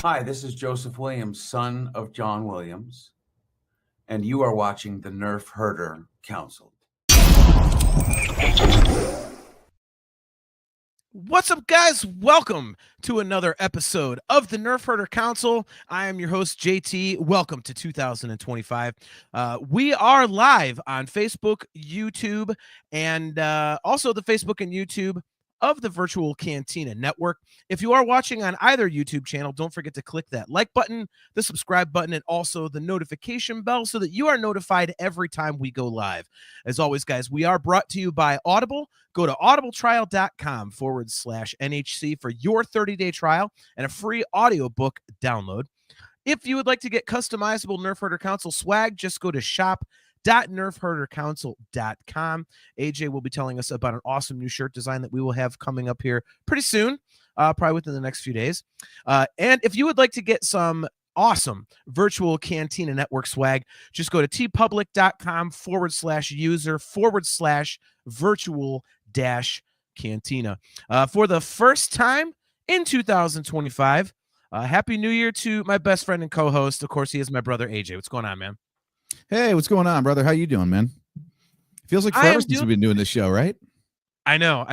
Hi, this is Joseph Williams, son of John Williams, and you are watching the Nerf Herder Council. What's up, guys? Welcome to another episode of the Nerf Herder Council. I am your host, JT. Welcome to 2025. We are live on Facebook, YouTube, and also the Facebook and YouTube of the Virtual Cantina Network. If you are watching on either YouTube channel, don't forget to click that like button, the subscribe button, and also the notification bell so that you are notified every time we go live. As always, guys, we are brought to you by Audible. Go to audibletrial.com/NHC for your 30-day trial and a free audiobook download. If you would like to get customizable Nerf Herder Council swag, just go to shop.nerfherdercouncil.com. AJ will be telling us about an awesome new shirt design that we will have coming up here pretty soon, probably within the next few days. And if you would like to get some awesome Virtual Cantina Network swag, just go to tpublic.com/user/virtual-cantina. For the first time in 2025, Happy New Year to my best friend and co-host. Of course, he is my brother, AJ. What's going on, man? Hey, what's going on, brother? How you doing, man? Feels like forever since we've been doing this show, right? I know.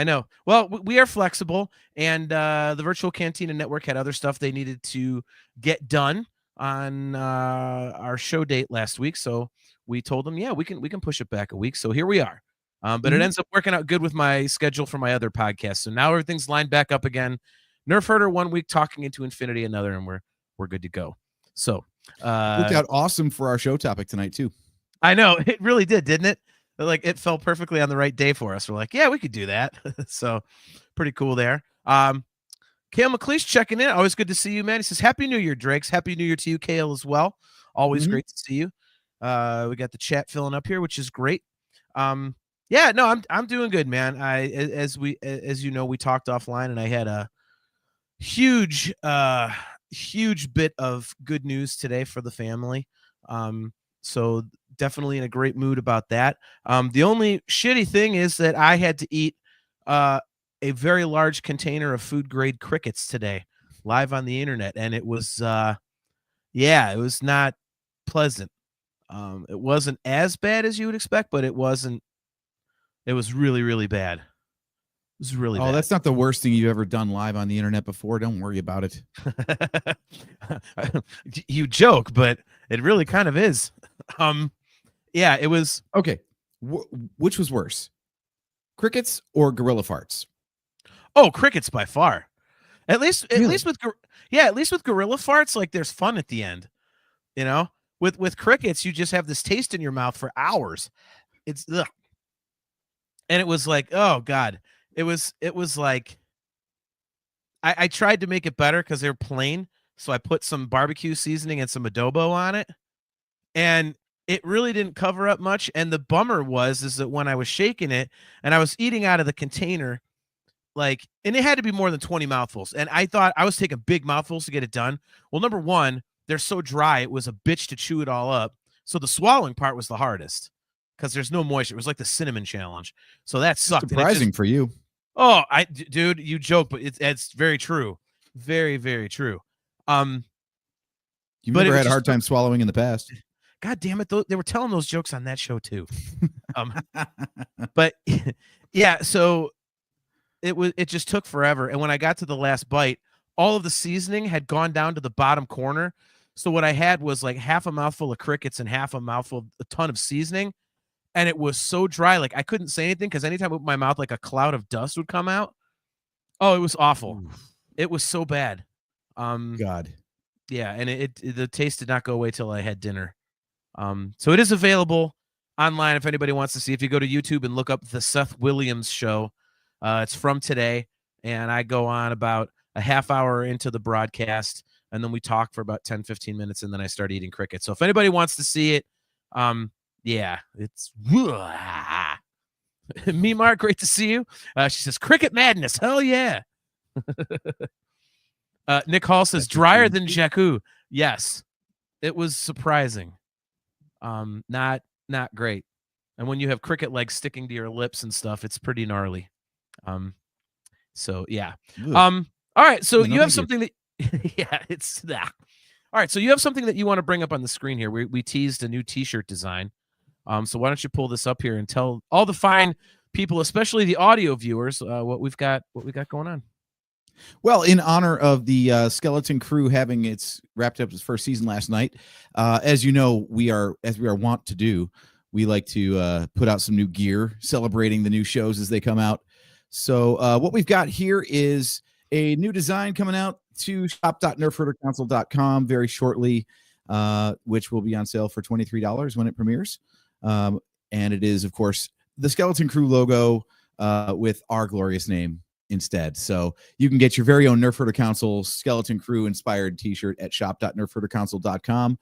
Well, we are flexible, and the Virtual Cantina Network had other stuff they needed to get done on our show date last week, so we told them, yeah, we can push it back a week. So here we are. But it ends up working out good with my schedule for my other podcast. So now everything's lined back up again. Nerf Herder 1 week, Talking into Infinity another, and we're good to go. So worked out awesome for our show topic tonight too. I know, it really did, didn't it? Like, it fell perfectly on the right day for us. We're like, yeah, we could do that. So pretty cool there. Kale McLeish checking in. Always good to see you, man. He says, Happy New Year, Drakes. Happy New Year to you, Kale, as well. Always great to see you. We got the chat filling up here, which is great. Yeah, no, I'm doing good, man. As you know, we talked offline, and I had a huge bit of good news today for the family. So definitely in a great mood about that. The only shitty thing is that I had to eat a very large container of food grade crickets today live on the internet, and it was it was not pleasant. It wasn't as bad as you would expect, but it was really, really bad. It was really bad. That's not the worst thing you've ever done live on the internet before. Don't worry about it. You joke, but it really kind of is. Yeah, it was. Okay. Which was worse? Crickets or gorilla farts? Oh, crickets by far. At least with gorilla farts, like, there's fun at the end. You know, with crickets, you just have this taste in your mouth for hours. It's ugh. And it was like, oh God. It was like, I tried to make it better because they're plain. So I put some barbecue seasoning and some adobo on it. And it really didn't cover up much. And the bummer is that when I was shaking it and I was eating out of the container, and it had to be more than 20 mouthfuls. And I thought I was taking big mouthfuls to get it done. Well, number one, they're so dry, it was a bitch to chew it all up. So the swallowing part was the hardest because there's no moisture. It was like the cinnamon challenge. So that sucked. Surprising for you. Oh, dude, you joke, but it's very true. Very, very true. You've never had a hard time swallowing in the past. God damn it. They were telling those jokes on that show too. But yeah, so it just took forever. And when I got to the last bite, all of the seasoning had gone down to the bottom corner. So what I had was like half a mouthful of crickets and half a mouthful, a ton of seasoning. And it was so dry, like I couldn't say anything because anytime I opened my mouth, like a cloud of dust would come out. Oh, it was awful. Oof. It was so bad. God. Yeah, and the taste did not go away till I had dinner. So it is available online if anybody wants to see. If you go to YouTube and look up the Seth Williams Show, it's from today, and I go on about a half hour into the broadcast, and then we talk for about 10, 15 minutes, and then I start eating crickets. So if anybody wants to see it, yeah, it's Mimar, great to see you. She says, Cricket Madness. Hell yeah. Nick Hall says, drier than Jakku. Yes, it was surprising. Not great. And when you have cricket legs sticking to your lips and stuff, it's pretty gnarly. So yeah. All right. So you have something that Yeah, it's that. All right, so you have something that you want to bring up on the screen here. We teased a new T-shirt design. So why don't you pull this up here and tell all the fine people, especially the audio viewers, what we've got going on. Well, in honor of the Skeleton Crew having its wrapped up its first season last night, as you know, we are wont to do. We like to put out some new gear celebrating the new shows as they come out. So what we've got here is a new design coming out to shop.nerfherdercouncil.com very shortly, which will be on sale for $23 when it premieres. And it is, of course, the Skeleton Crew logo with our glorious name instead. So you can get your very own Nerf Herder Council Skeleton Crew inspired t-shirt at shop.nerfherdercouncil.com.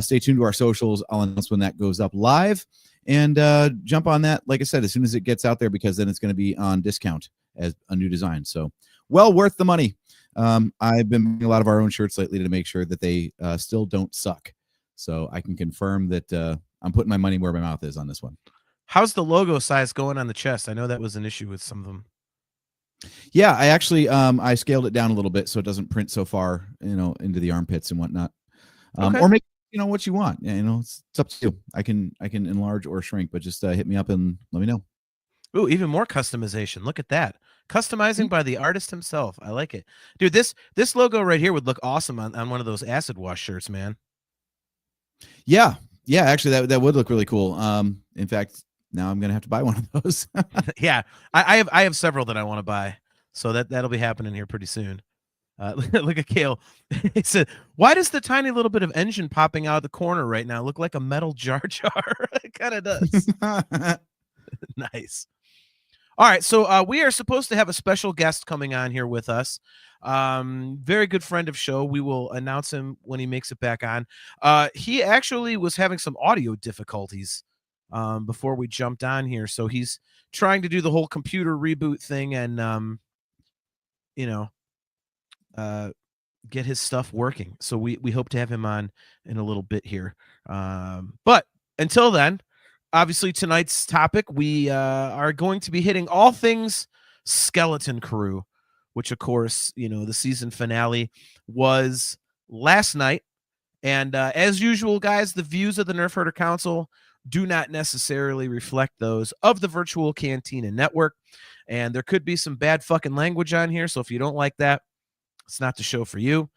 Stay tuned to our socials. I'll announce when that goes up live, and jump on that, like I said, as soon as it gets out there, because then it's going to be on discount as a new design. So well worth the money. I've been buying a lot of our own shirts lately to make sure that they still don't suck. So I can confirm that I'm putting my money where my mouth is on this one. How's the logo size going on the chest? I know that was an issue with some of them. Yeah, I actually I scaled it down a little bit so it doesn't print so far, into the armpits and whatnot. Okay. Or make what you want. It's up to you. I can enlarge or shrink, but just hit me up and let me know. Ooh, even more customization. Look at that. Customizing by the artist himself. I like it. Dude, this logo right here would look awesome on one of those acid wash shirts, man. Yeah. Yeah, actually that would look really cool. In fact, now I'm gonna have to buy one of those. Yeah, I have several that I want to buy, so that'll be happening here pretty soon. Look at Kale. He said, "Why does the tiny little bit of engine popping out of the corner right now look like a metal Jar Jar?" It kind of does. Nice. All right, so we are supposed to have a special guest coming on here with us. Very good friend of show. We will announce him when he makes it back on. He actually was having some audio difficulties before we jumped on here, so he's trying to do the whole computer reboot thing and get his stuff working. So we hope to have him on in a little bit here. But until then, obviously tonight's topic, we are going to be hitting all things Skeleton Crew, which of course, the season finale was last night. And as usual, guys, the views of the Nerf Herder Council do not necessarily reflect those of the Virtual Cantina Network. And there could be some bad fucking language on here. So if you don't like that, it's not the show for you.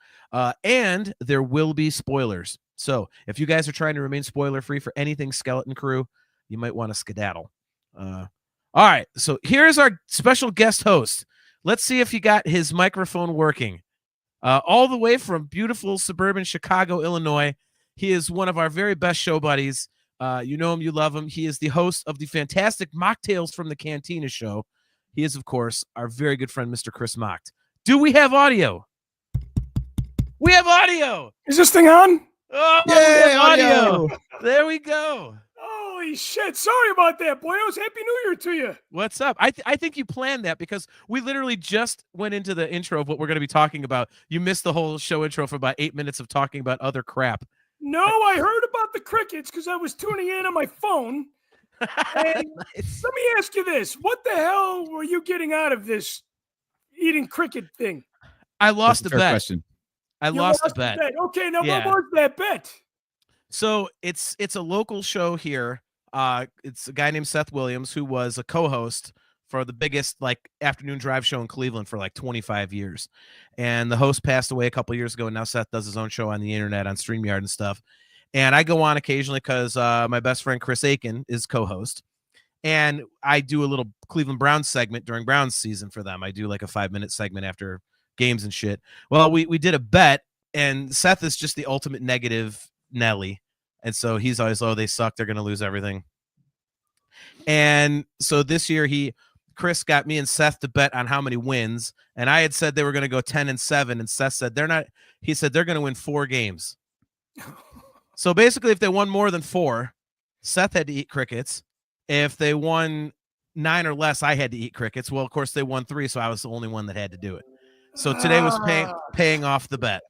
And there will be spoilers. So if you guys are trying to remain spoiler free for anything Skeleton Crew, you might want to skedaddle. All right. So here's our special guest host. Let's see if he got his microphone working. All the way from beautiful suburban Chicago, Illinois. He is one of our very best show buddies. You know him, you love him. He is the host of the fantastic Mocktails from the Cantina show. He is, of course, our very good friend, Mr. Chris Mocked. Do we have audio? We have audio. Is this thing on? Oh, Yay, audio. There we go. Holy shit. Sorry about that, boyos. Happy New Year to you. What's up? I think you planned that because we literally just went into the intro of what we're going to be talking about. You missed the whole show intro for about 8 minutes of talking about other crap. No, I heard about the crickets because I was tuning in on my phone. And Nice. let me ask you this. What the hell were you getting out of this eating cricket thing? I lost That's a a fair bet. question. I You lost a the bet. Okay, now Yeah. what was that bet? So it's a local show here. It's a guy named Seth Williams who was a co-host for the biggest afternoon drive show in Cleveland for 25 years. And the host passed away a couple years ago, and now Seth does his own show on the internet on StreamYard and stuff. And I go on occasionally because my best friend Chris Aiken is co-host. And I do a little Cleveland Browns segment during Browns season for them. I do a 5-minute segment after games and shit. Well, we did a bet, and Seth is just the ultimate negative Nelly. And so he's always, they suck. They're going to lose everything. And so this year Chris got me and Seth to bet on how many wins. And I had said they were going to go 10-7. And Seth said, he said, they're going to win 4 games. So basically, if they won more than 4, Seth had to eat crickets. If they won 9 or less, I had to eat crickets. Well, of course, they won 3, so I was the only one that had to do it. So today was paying off the bet.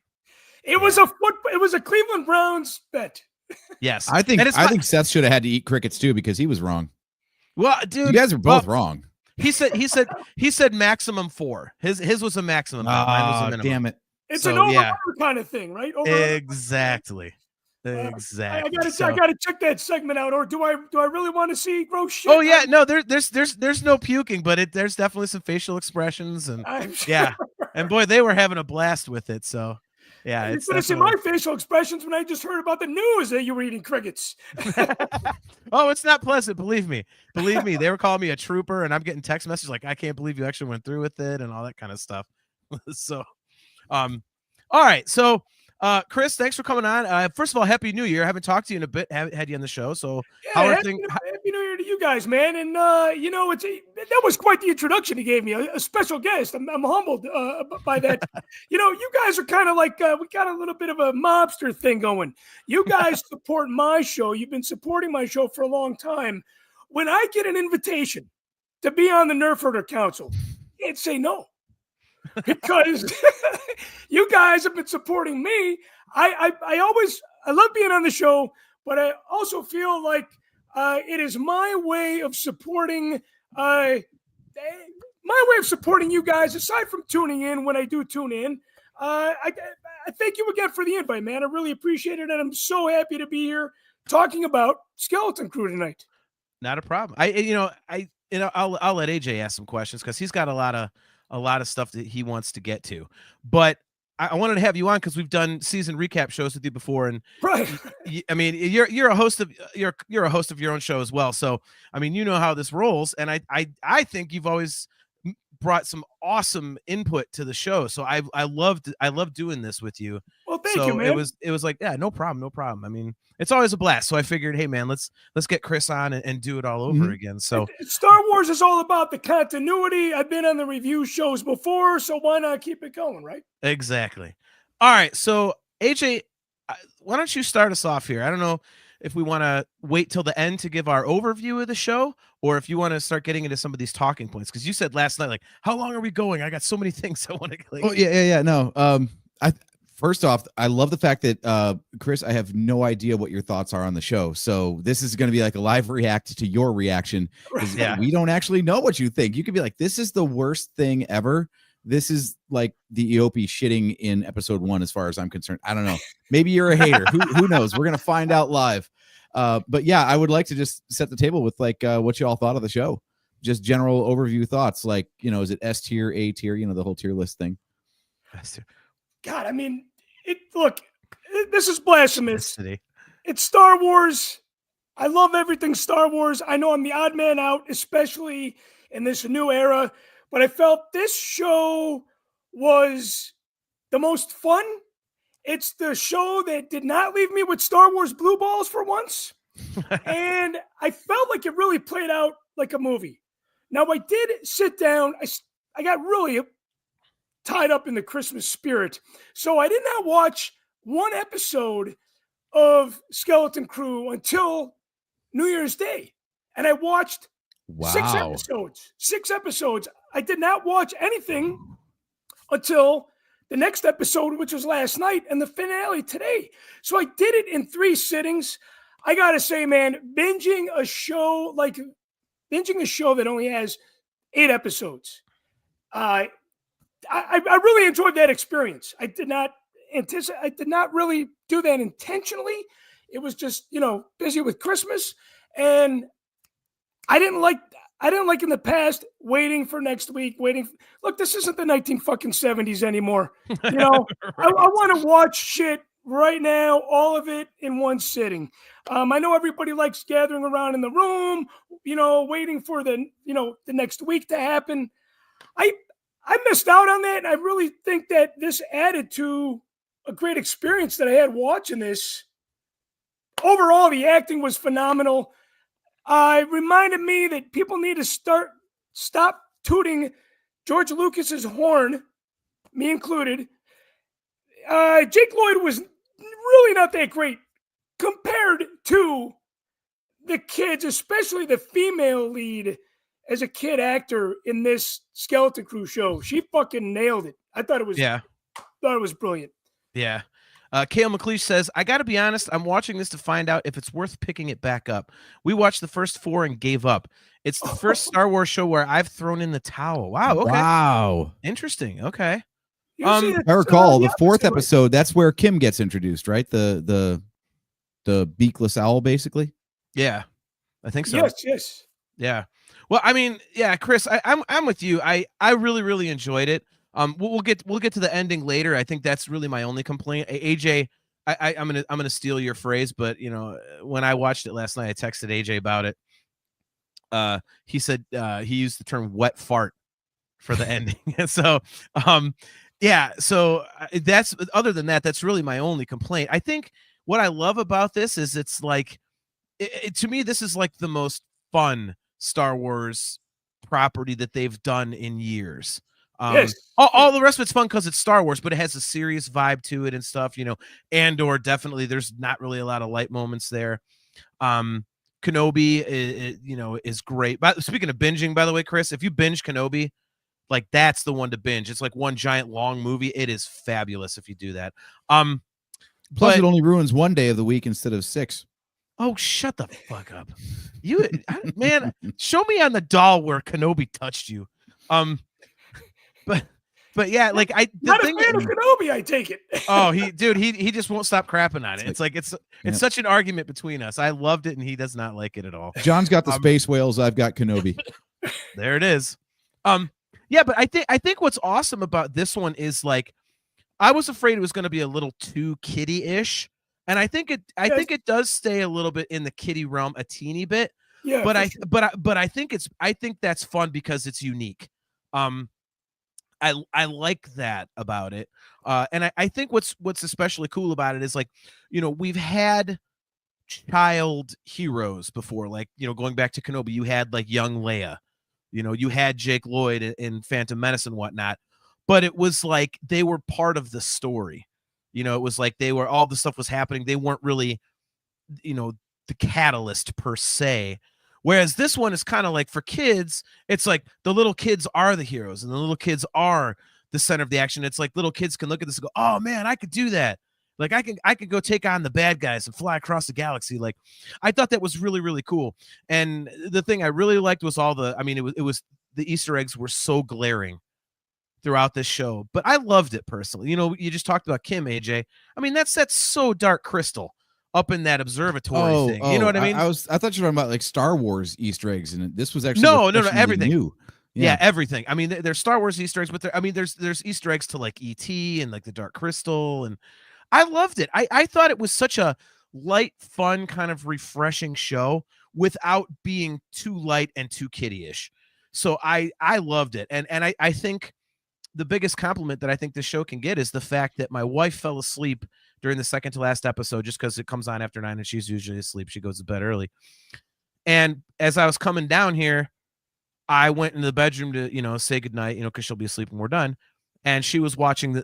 It was a Cleveland Browns bet. Yes. I think Seth should have had to eat crickets too because he was wrong. Well, dude, You guys are both wrong. He said maximum 4. His was a maximum. Mine was a minimum. Damn it. It's So, an over yeah. kind of thing, right? Over. Exactly. I Exactly. gotta So- I gotta check that segment out, or do I really want to see gross shit? oh yeah, no, there's no puking, but there's definitely some facial expressions and I'm sure. yeah. And boy, they were having a blast with it. So yeah, You're it's gonna see definitely my facial expressions when I just heard about the news that you were eating crickets. oh, it's not pleasant, believe me. Believe me, they were calling me a trooper, and I'm getting text messages like, I can't believe you actually went through with it and all that kind of stuff. So all right. So Chris, thanks for coming on. First of all, happy new year. I haven't talked to you in a bit, haven't had you on the show. So Yeah, how are happy, things? happy New Year to you guys, man. And that was quite the introduction he gave me. A special guest. I'm humbled by that. You guys are kind of like we got a little bit of a mobster thing going. You guys support my show. You've been supporting my show for a long time. When I get an invitation to be on the Nerf Herder Council, I can't say no. Because you guys have been supporting me. I love being on the show, but I also feel like it is my way of supporting you guys. Aside from tuning in when I do tune in, I thank you again for the invite, man. I really appreciate it, and I'm so happy to be here talking about Skeleton Crew tonight. Not a problem. I'll let AJ ask some questions because he's got a lot of stuff that he wants to get to. But I wanted to have you on because we've done season recap shows with you before, and Right. I mean, you're a host of you're a host of your own show as well. So I mean, you know how this rolls, and I think you've always brought some awesome input to the show. So I loved doing this with you. Well, thank you, man. It was like, yeah, no problem. I mean, it's always a blast. So I figured, hey man, let's get Chris on and do it all over again. So Star Wars is all about the continuity. I've been on the review shows before, so why not keep it going, right? exactly. All right. So AJ, why don't you start us off here? I don't know if we want to wait till the end to give our overview of the show, or if you want to start getting into some of these talking points. Because you said last night, like, how long are we going? I got so many things I want to. Like, Oh yeah. No. First off, I love the fact that Chris, I have no idea what your thoughts are on the show. So this is going to be like a live react to your reaction. Yeah. We don't actually know what you think. You could be like, this is the worst thing ever. This is like the Eope shitting in episode 1, as far as I'm concerned. I don't know. Maybe you're a hater. Who knows? We're going to find out live. But yeah, I would like to just set the table with like what you all thought of the show. Just general overview thoughts. Like, is it S tier, A tier, the whole tier list thing. God, I mean, this is blasphemous. It's Star Wars. I love everything Star Wars. I know I'm the odd man out, especially in this new era, but I felt this show was the most fun. It's the show that did not leave me with Star Wars blue balls for once. And I felt like it really played out like a movie. Now, I did sit down. I got really tied up in the Christmas spirit. So I did not watch one episode of Skeleton Crew until New Year's Day. And I watched six episodes. I did not watch anything until the next episode, which was last night, and the finale today. So I did it in 3 sittings. I got to say, man, binging a show that only has 8 episodes. I really enjoyed that experience. I did not really do that intentionally. It was just, busy with Christmas, and I didn't like in the past waiting for next week. Look, this isn't the 1970s anymore. Right. I want to watch shit right now, all of it in one sitting. I know everybody likes gathering around in the room, waiting for the next week to happen. I missed out on that, and I really think that this added to a great experience that I had watching this. Overall, the acting was phenomenal. It reminded me that people need to stop tooting George Lucas's horn, me included. Jake Lloyd was really not that great compared to the kids, especially the female lead as a kid actor in this Skeleton Crew show. She fucking nailed it. I thought it was brilliant. Yeah. Kale McLeish says, I got to be honest, I'm watching this to find out if it's worth picking it back up. We watched the first 4 and gave up. It's the first Star Wars show where I've thrown in the towel. Wow. Okay. Wow. Interesting. Okay. Usually If it's, I recall the fourth opposite way. episode. That's where Kim gets introduced, right? The beakless owl, basically. Yeah, I think so. Yes. Yeah. Well, I mean, yeah, Chris, I'm with you. I really enjoyed it. We'll get to the ending later. I think that's really my only complaint. AJ, I'm gonna steal your phrase, but you know, when I watched it last night, I texted AJ about it. He said he used the term "wet fart" for the ending. So, yeah. So that's, other than that, that's really my only complaint. I think what I love about this is it's like, to me, this is like the most fun Star Wars property that they've done in years. Yes. All the rest of it's fun because it's Star Wars, but it has a serious vibe to it and stuff, you know. Andor, definitely, there's not really a lot of light moments there. Kenobi, is great. But speaking of binging, by the way, Chris, if you binge Kenobi, like that's the one to binge. It's like one giant long movie. It is fabulous if you do that. Plus, it only ruins one day of the week instead of 6. Oh, shut the fuck up. Man, show me on the doll where Kenobi touched you. But yeah, like Not a fan of Kenobi, I take it. Oh, he just won't stop crapping on it. It's such an argument between us. I loved it and he does not like it at all. John's got the space whales. I've got Kenobi. There it is. Yeah, but I think what's awesome about this one is, like, I was afraid it was going to be a little too kiddie-ish. And I think it does stay a little bit in the kiddie realm a teeny bit. Yeah. But I think that's fun because it's unique. I like that about it. And I think what's especially cool about it is, like, you know, we've had child heroes before, like, you know, going back to Kenobi, you had like young Leia, you know, you had Jake Lloyd in Phantom Menace and whatnot, but it was like they were part of the story. You know, it was like all the stuff was happening. They weren't really, you know, the catalyst per se. Whereas this one is kind of like, for kids, it's like the little kids are the heroes and the little kids are the center of the action. It's like little kids can look at this and go, oh man, I could do that. Like I could go take on the bad guys and fly across the galaxy. Like, I thought that was really, really cool. And the thing I really liked was it was the Easter eggs were so glaring throughout this show, but I loved it personally. You know, you just talked about Kim, AJ. I mean, that's so Dark Crystal up in that observatory thing. You know what I mean? I thought you were talking about like Star Wars Easter eggs, and this was actually no, everything. New. Yeah, everything. I mean, there's Star Wars Easter eggs, but there's Easter eggs to like E.T. and like the Dark Crystal, and I loved it. I thought it was such a light, fun, kind of refreshing show without being too light and too kiddie-ish. So I loved it, and I think the biggest compliment that I think this show can get is the fact that my wife fell asleep during the second to last episode, just because it comes on after 9 and she's usually asleep. She goes to bed early. And as I was coming down here, I went into the bedroom to, you know, say goodnight, you know, because she'll be asleep when we're done. And she was watching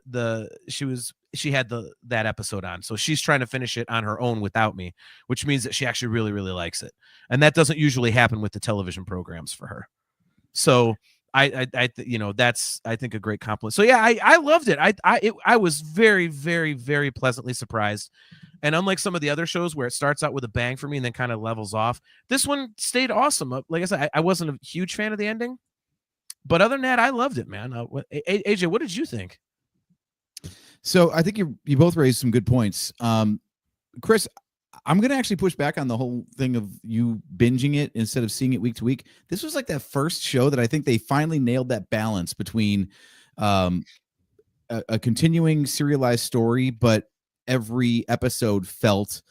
she had that episode on. So she's trying to finish it on her own without me, which means that she actually really, really likes it. And that doesn't usually happen with the television programs for her. So that's, I think, a great compliment. So yeah, I loved it. I was very, very, very pleasantly surprised. And unlike some of the other shows where it starts out with a bang for me and then kind of levels off, this one stayed awesome. Like I said, I wasn't a huge fan of the ending, but other than that, I loved it, man. AJ, what did you think? So I think you both raised some good points. Chris, I'm going to actually push back on the whole thing of you binging it instead of seeing it week to week. This was like that first show that I think they finally nailed that balance between a continuing serialized story, but every episode felt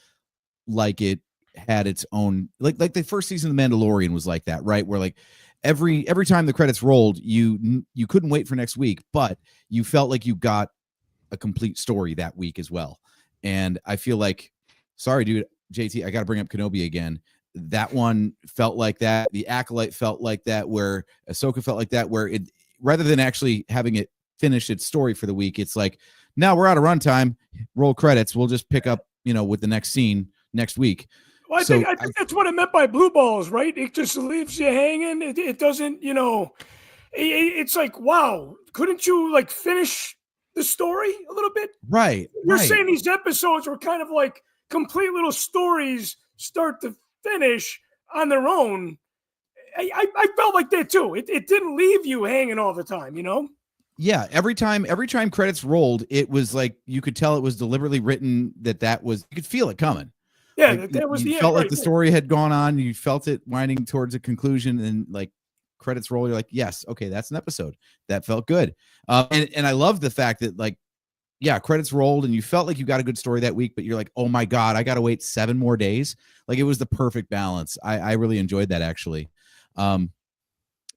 like it had its own, like the first season of The Mandalorian was like that, right? Where like every time the credits rolled, you couldn't wait for next week, but you felt like you got a complete story that week as well. And I feel like, sorry, dude, JT, I got to bring up Kenobi again. That one felt like that. The Acolyte felt like that, where Ahsoka felt like that, where it, rather than actually having it finish its story for the week, it's like, now we're out of runtime, roll credits. We'll just pick up, you know, with the next scene next week. Well, I think that's what I meant by blue balls, right? It just leaves you hanging. It doesn't, you know, it's like, wow, couldn't you like finish the story a little bit? Right. You're saying these episodes were kind of like complete little stories, start to finish on their own. I felt like that too. It didn't leave you hanging all the time, you know? Yeah, every time credits rolled, it was like you could tell it was deliberately written. That was, you could feel it coming. Yeah, Like, that was you the end. felt like Right, the yeah. story had gone on. You felt it winding towards a conclusion, and like credits roll, you're like, yes, okay, that's an episode. That felt good. And I love the fact that, like, yeah, credits rolled and you felt like you got a good story that week, but you're like, oh my God, I got to wait 7 more days. Like, it was the perfect balance. I really enjoyed that, actually. And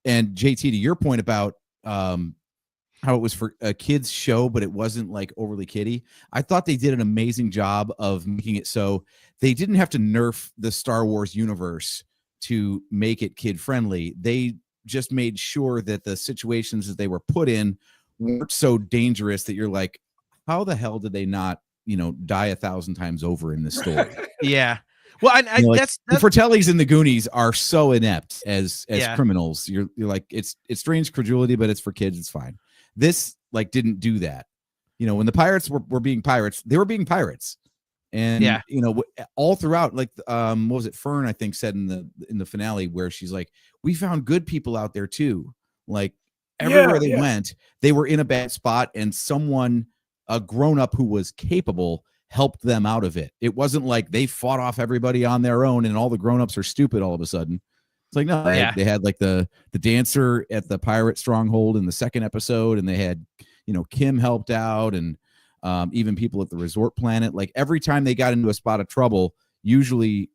JT, to your point about how it was for a kid's show, but it wasn't like overly kiddie, I thought they did an amazing job of making it so they didn't have to nerf the Star Wars universe to make it kid friendly. They just made sure that the situations that they were put in weren't so dangerous that you're like, how the hell did they not, die 1,000 times over in this story? Yeah. Well, I Like, that's the Fratellis and the Goonies are so inept as Yeah. criminals. You're like, it's strange credulity, but it's for kids. It's fine. This like didn't do that. When the pirates were being pirates, they were being pirates. And Yeah. all throughout, like, what was it? Fern, I think, said in the finale, where she's like, we found good people out there too. Like, everywhere they went, they were in a bad spot, and someone, a grown-up who was capable, helped them out of it. It wasn't like they fought off everybody on their own and all the grown-ups are stupid all of a sudden. It's like, no, they had like the dancer at the pirate stronghold in the second episode, and they had, Kim helped out, and even people at the resort planet. Like, every time they got into a spot of trouble, usually,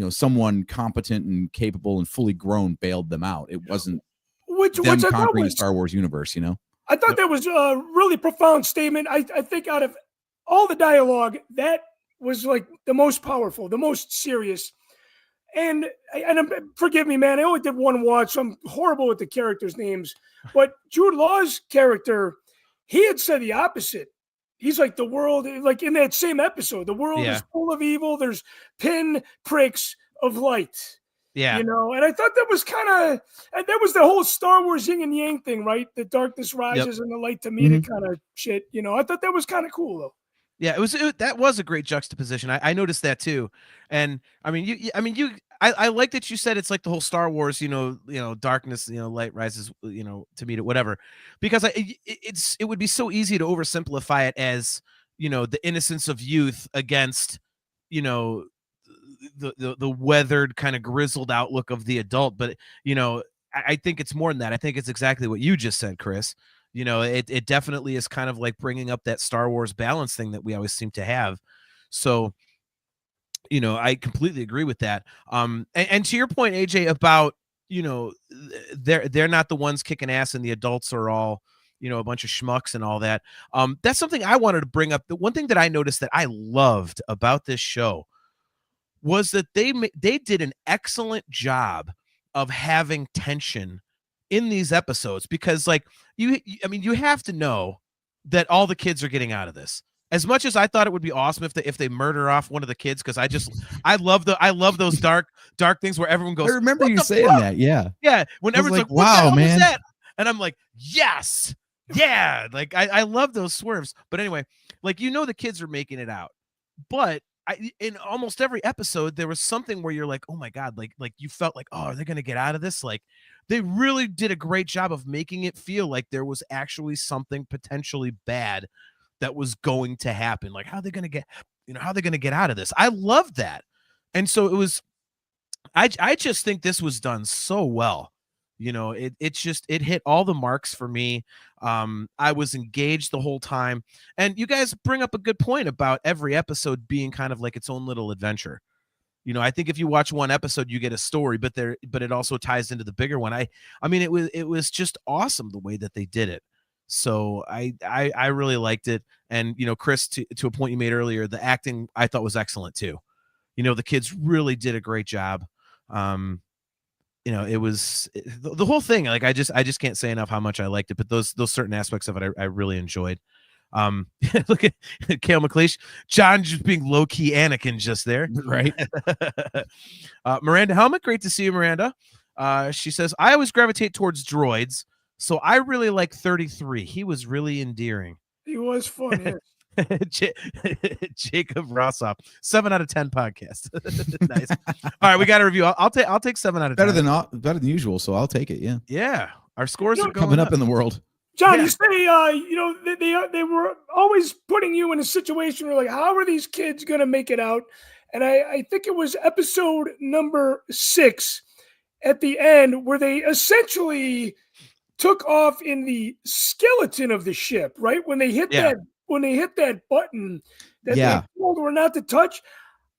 someone competent and capable and fully grown bailed them out. It wasn't them conquering the Star Wars universe, I thought that was a really profound statement. I think out of all the dialogue, that was like the most powerful, the most serious. And forgive me, man, I only did one watch, so I'm horrible with the characters' names. But Jude Law's character, he had said the opposite. He's like, the world, like in that same episode, the world is full of evil. There's pin pricks of light. Yeah. And I thought that was kind of, and that was the whole Star Wars yin and yang thing, right? The darkness rises and the light to meet it kind of shit. I thought that was kind of cool, though. Yeah, that was a great juxtaposition. I noticed that too. And I mean, I like that you said it's like the whole Star Wars, darkness, light rises, to meet it, whatever, because it would be so easy to oversimplify it as, the innocence of youth against, the weathered kind of grizzled outlook of the adult. But, I think it's more than that. I think it's exactly what you just said, Chris. It definitely is kind of like bringing up that Star Wars balance thing that we always seem to have. So, I completely agree with that. And to your point, AJ, about, they're not the ones kicking ass and the adults are all, a bunch of schmucks and all that. That's something I wanted to bring up. The one thing that I noticed that I loved about this show was that they did an excellent job of having tension in these episodes, because like you have to know that all the kids are getting out of this. As much as I thought it would be awesome if they murder off one of the kids, because I love those dark things where everyone goes, I remember you saying that. Yeah. When everyone's like, wow, what the hell man, was that? And I'm like, yes. Yeah. Like I love those swerves. But anyway, like, the kids are making it out. But in almost every episode, there was something where you're like, oh my God, like you felt like, oh, are they going to get out of this? Like, they really did a great job of making it feel like there was actually something potentially bad that was going to happen. Like, how are they going to get out of this? I love that. And so it was, I just think this was done so well. It hit all the marks for me. I was engaged the whole time. And you guys bring up a good point about every episode being kind of like its own little adventure. I think if you watch one episode, you get a story, but it also ties into the bigger one. I mean, it was just awesome the way that they did it. So I really liked it. And, Chris, to a point you made earlier, the acting I thought was excellent too. The kids really did a great job. It was the whole thing. Like, I just can't say enough how much I liked it, but those certain aspects of it, I really enjoyed. Look at Kale McLeish, John just being low key Anakin just there. Right. Miranda Helmet, great to see you, Miranda. She says, I always gravitate towards droids, so I really like 33. He was really endearing. He was fun. Jacob Rossoff, 7 out of 10 podcast. Nice. All right, we got a review. I'll take 7 out of 10. Better than usual, so I'll take it. Yeah. Our scores are coming up in the world. John, Yeah. you say they were always putting you in a situation where like, how are these kids gonna make it out? And I think it was episode number 6 at the end where they essentially took off in the skeleton of the ship, right? Yeah. When they hit that button that Yeah. they told her not to touch.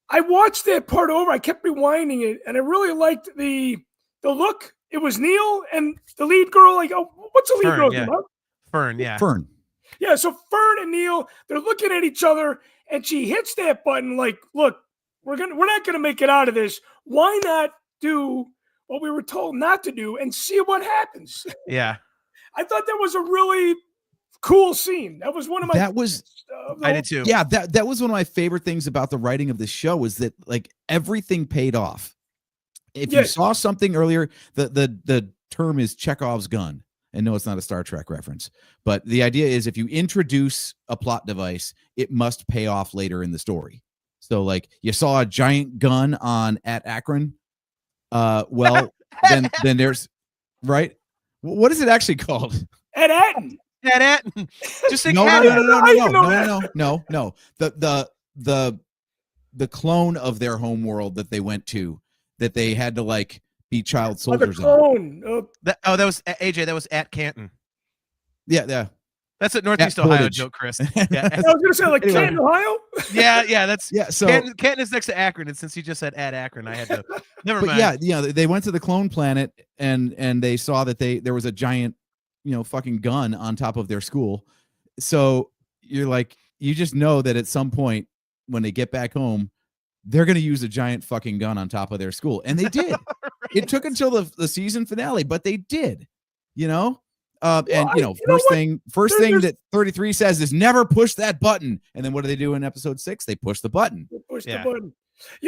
I watched that part over. I kept rewinding it, and I really liked the look. It was Neil and the lead girl. Like, oh, what's the lead Fern, girl's yeah. name? Huh? Fern, yeah. Fern. Yeah, so Fern and Neil, they're looking at each other, and she hits that button like, look, we're not gonna make it out of this. Why not do what we were told not to do and see what happens? Yeah. I thought that was a really cool scene. That was one of my That was I did too. yeah, that was one of my favorite things about the writing of the show was that like everything paid off. If you Yes. saw something earlier, the term is Chekhov's gun. And no, it's not a Star Trek reference. But the idea is if you introduce a plot device, it must pay off later in the story. So like you saw a giant gun on at Akron. Well, then there's right. What is it actually called? Ed Atten. Ed Atten. Just think No. Ed Atten. No. The clone of their home world that they went to, that they had to like be child The soldiers on. clone. That was AJ. That was at Canton. Yeah. That's a Northeast At Ohio Portage. joke, Chris. Yeah, I was gonna say like Anyway. Canton, Ohio. yeah. That's Yeah. So Canton is next to Akron, and since he just said at Akron, I had to. Never but mind. yeah, they went to the clone planet and they saw that there was a giant, fucking gun on top of their school. So you're like, you just know that at some point when they get back home, they're going to use a giant fucking gun on top of their school. And they did. It took until the season finale, but they did, and first thing There's- that 33 says is never push that button. And then what do they do in episode 6? They push the button. Push Yeah. the button.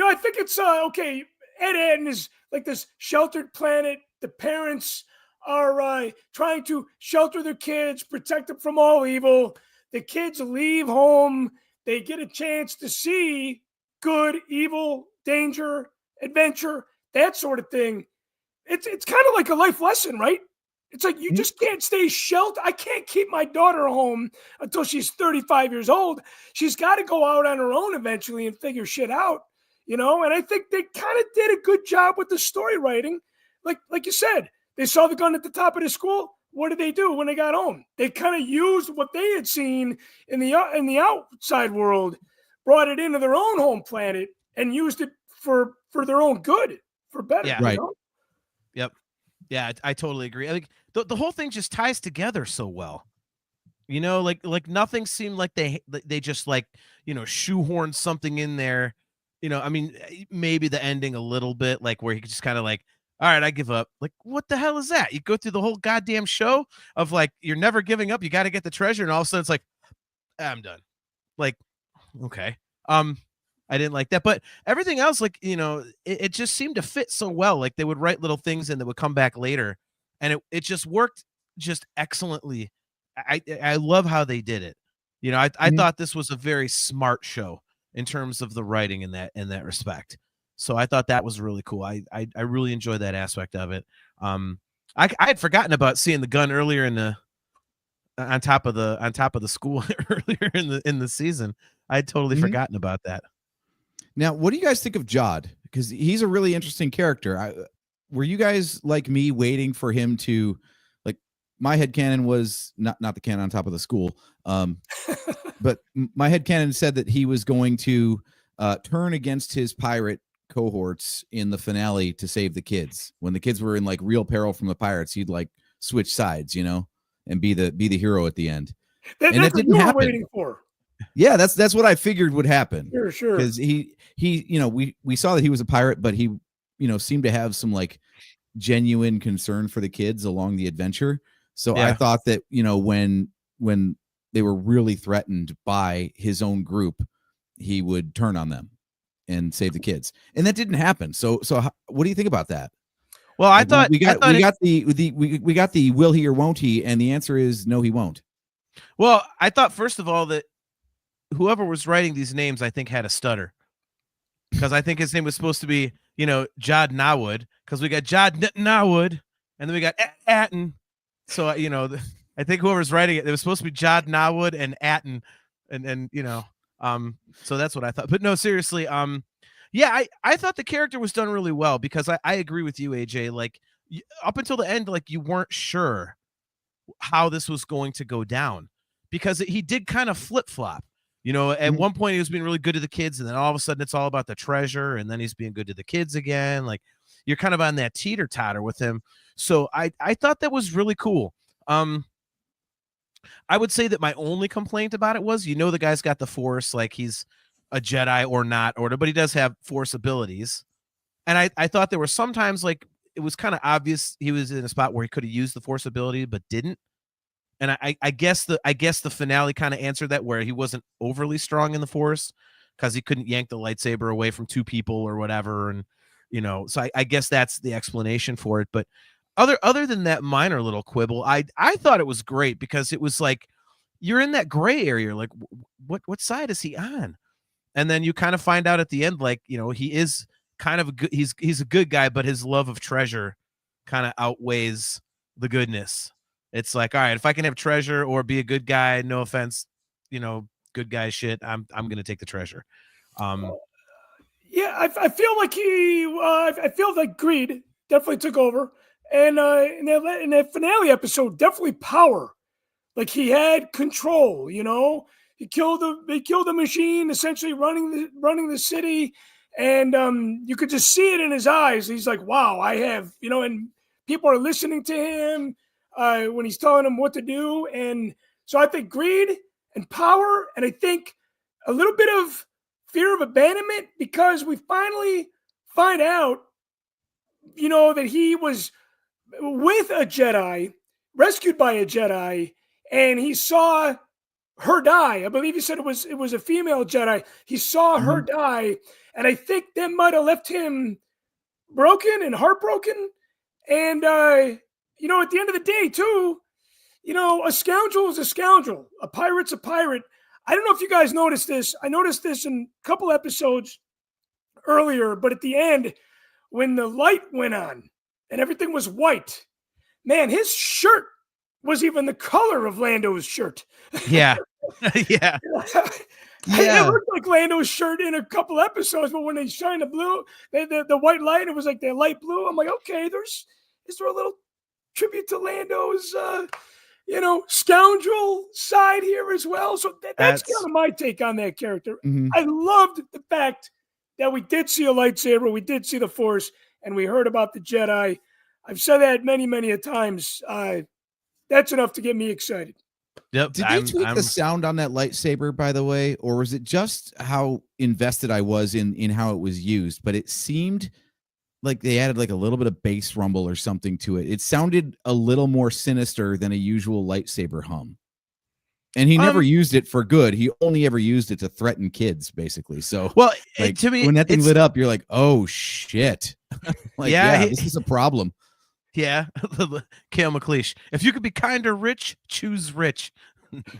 I think it's okay. Ed Atten is like this sheltered planet. The parents are trying to shelter their kids, protect them from all evil. The kids leave home. They get a chance to see good, evil, danger, adventure, that sort of thing. It's kind of like a life lesson, right? It's like you just can't stay sheltered. I can't keep my daughter home until she's 35 years old. She's got to go out on her own eventually and figure shit out, And I think they kind of did a good job with the story writing. Like you said, they saw the gun at the top of the school. What did they do when they got home? They kind of used what they had seen in the outside world, brought it into their own home planet, and used it for their own good, for better. Yeah. Right. Yep. Yeah, I totally agree. Like the whole thing just ties together so well. Like nothing seemed like they just like, shoehorned something in there. I mean, maybe the ending a little bit, like where he could just kind of like, all right, I give up. Like, what the hell is that? You go through the whole goddamn show of like, you're never giving up. You got to get the treasure. And all of a sudden it's like, I'm done. Like, okay. I didn't like that, but everything else, like, it just seemed to fit so well. Like they would write little things in that would come back later, and it just worked just excellently. I love how they did it. I thought this was a very smart show in terms of the writing in that respect. So I thought that was really cool. I really enjoyed that aspect of it. I had forgotten about seeing the gun earlier on top of the school earlier in the season. I had totally forgotten about that. Now, what do you guys think of Jod? Because he's a really interesting character. Were you guys like me waiting for him to, like, my headcanon was not the cannon on top of the school, but my headcanon said that he was going to turn against his pirate cohorts in the finale to save the kids. When the kids were in like real peril from the pirates, he'd like switch sides, and be the hero at the end. That's And it what didn't you were happen. waiting for. Yeah, that's what I figured would happen. Sure. Because he we saw that he was a pirate, but he seemed to have some like genuine concern for the kids along the adventure. So I Yeah. thought that when they were really threatened by his own group, he would turn on them and save the kids, and that didn't happen. So what do you think about that? Well, I Like, thought we got it- the will he or won't he, and the answer is no, he won't. Well, I thought first of all that whoever was writing these names, I think, had a stutter, because I think his name was supposed to be, Jod Nawood, because we got Jod Nawood, and then we got Atten. So I think whoever's writing it was supposed to be Jod Nawood and Atten, and so that's what I thought. But no, seriously, yeah, I thought the character was done really well because I agree with you, AJ. Like up until the end, like you weren't sure how this was going to go down because he did kind of flip flop. At one point he was being really good to the kids, and then all of a sudden it's all about the treasure, and then he's being good to the kids again. Like you're kind of on that teeter totter with him. So I thought that was really cool. I would say that my only complaint about it was, the guy's got the Force, like he's a Jedi or not, but he does have Force abilities. And I thought there were sometimes like it was kind of obvious he was in a spot where he could have used the Force ability but didn't. And I guess the finale kind of answered that, where he wasn't overly strong in the Force because he couldn't yank the lightsaber away from two people or whatever. And so I guess that's the explanation for it. But other than that minor little quibble, I thought it was great because it was like you're in that gray area, like what side is he on? And then you kind of find out at the end, like he is kind of he's a good guy, but his love of treasure kind of outweighs the goodness. It's like, all right, if I can have treasure or be a good guy, no offense, good guy shit, I'm gonna take the treasure. Yeah, I feel like I feel like greed definitely took over, and in that finale episode, definitely power. Like he had control. He killed the machine, essentially running the city, and you could just see it in his eyes. He's like, wow, I have, and people are listening to him when he's telling them what to do. And so I think greed and power, and I think a little bit of fear of abandonment, because we finally find out, that he was with a Jedi, rescued by a Jedi, and he saw her die. I believe he said it was a female Jedi. He saw her die, and I think that might have left him broken and heartbroken. And at the end of the day, too, a scoundrel is a scoundrel. A pirate's a pirate. I don't know if you guys noticed this. I noticed this in a couple episodes earlier, but at the end, when the light went on and everything was white, man, his shirt was even the color of Lando's shirt. Yeah. Yeah. It looked like Lando's shirt in a couple episodes, but when they shine the blue, the white light, it was like the light blue. I'm like, okay, is there a little tribute to Lando's scoundrel side here as well? So that's kind of my take on that character. I loved the fact that we did see a lightsaber, we did see the Force, and we heard about the Jedi. I've said that many, many a times. That's enough to get me excited. Yep. Did they tweak the sound on that lightsaber, by the way, or was it just how invested I was in how it was used? But it seemed like they added like a little bit of bass rumble or something to it. It sounded a little more sinister than a usual lightsaber hum. And he never used it for good. He only ever used it to threaten kids, basically. So, like, to me, when that thing lit up, you're like, oh shit. Like, this is a problem. Yeah. Kale McLeish. If you could be kind or rich, choose rich.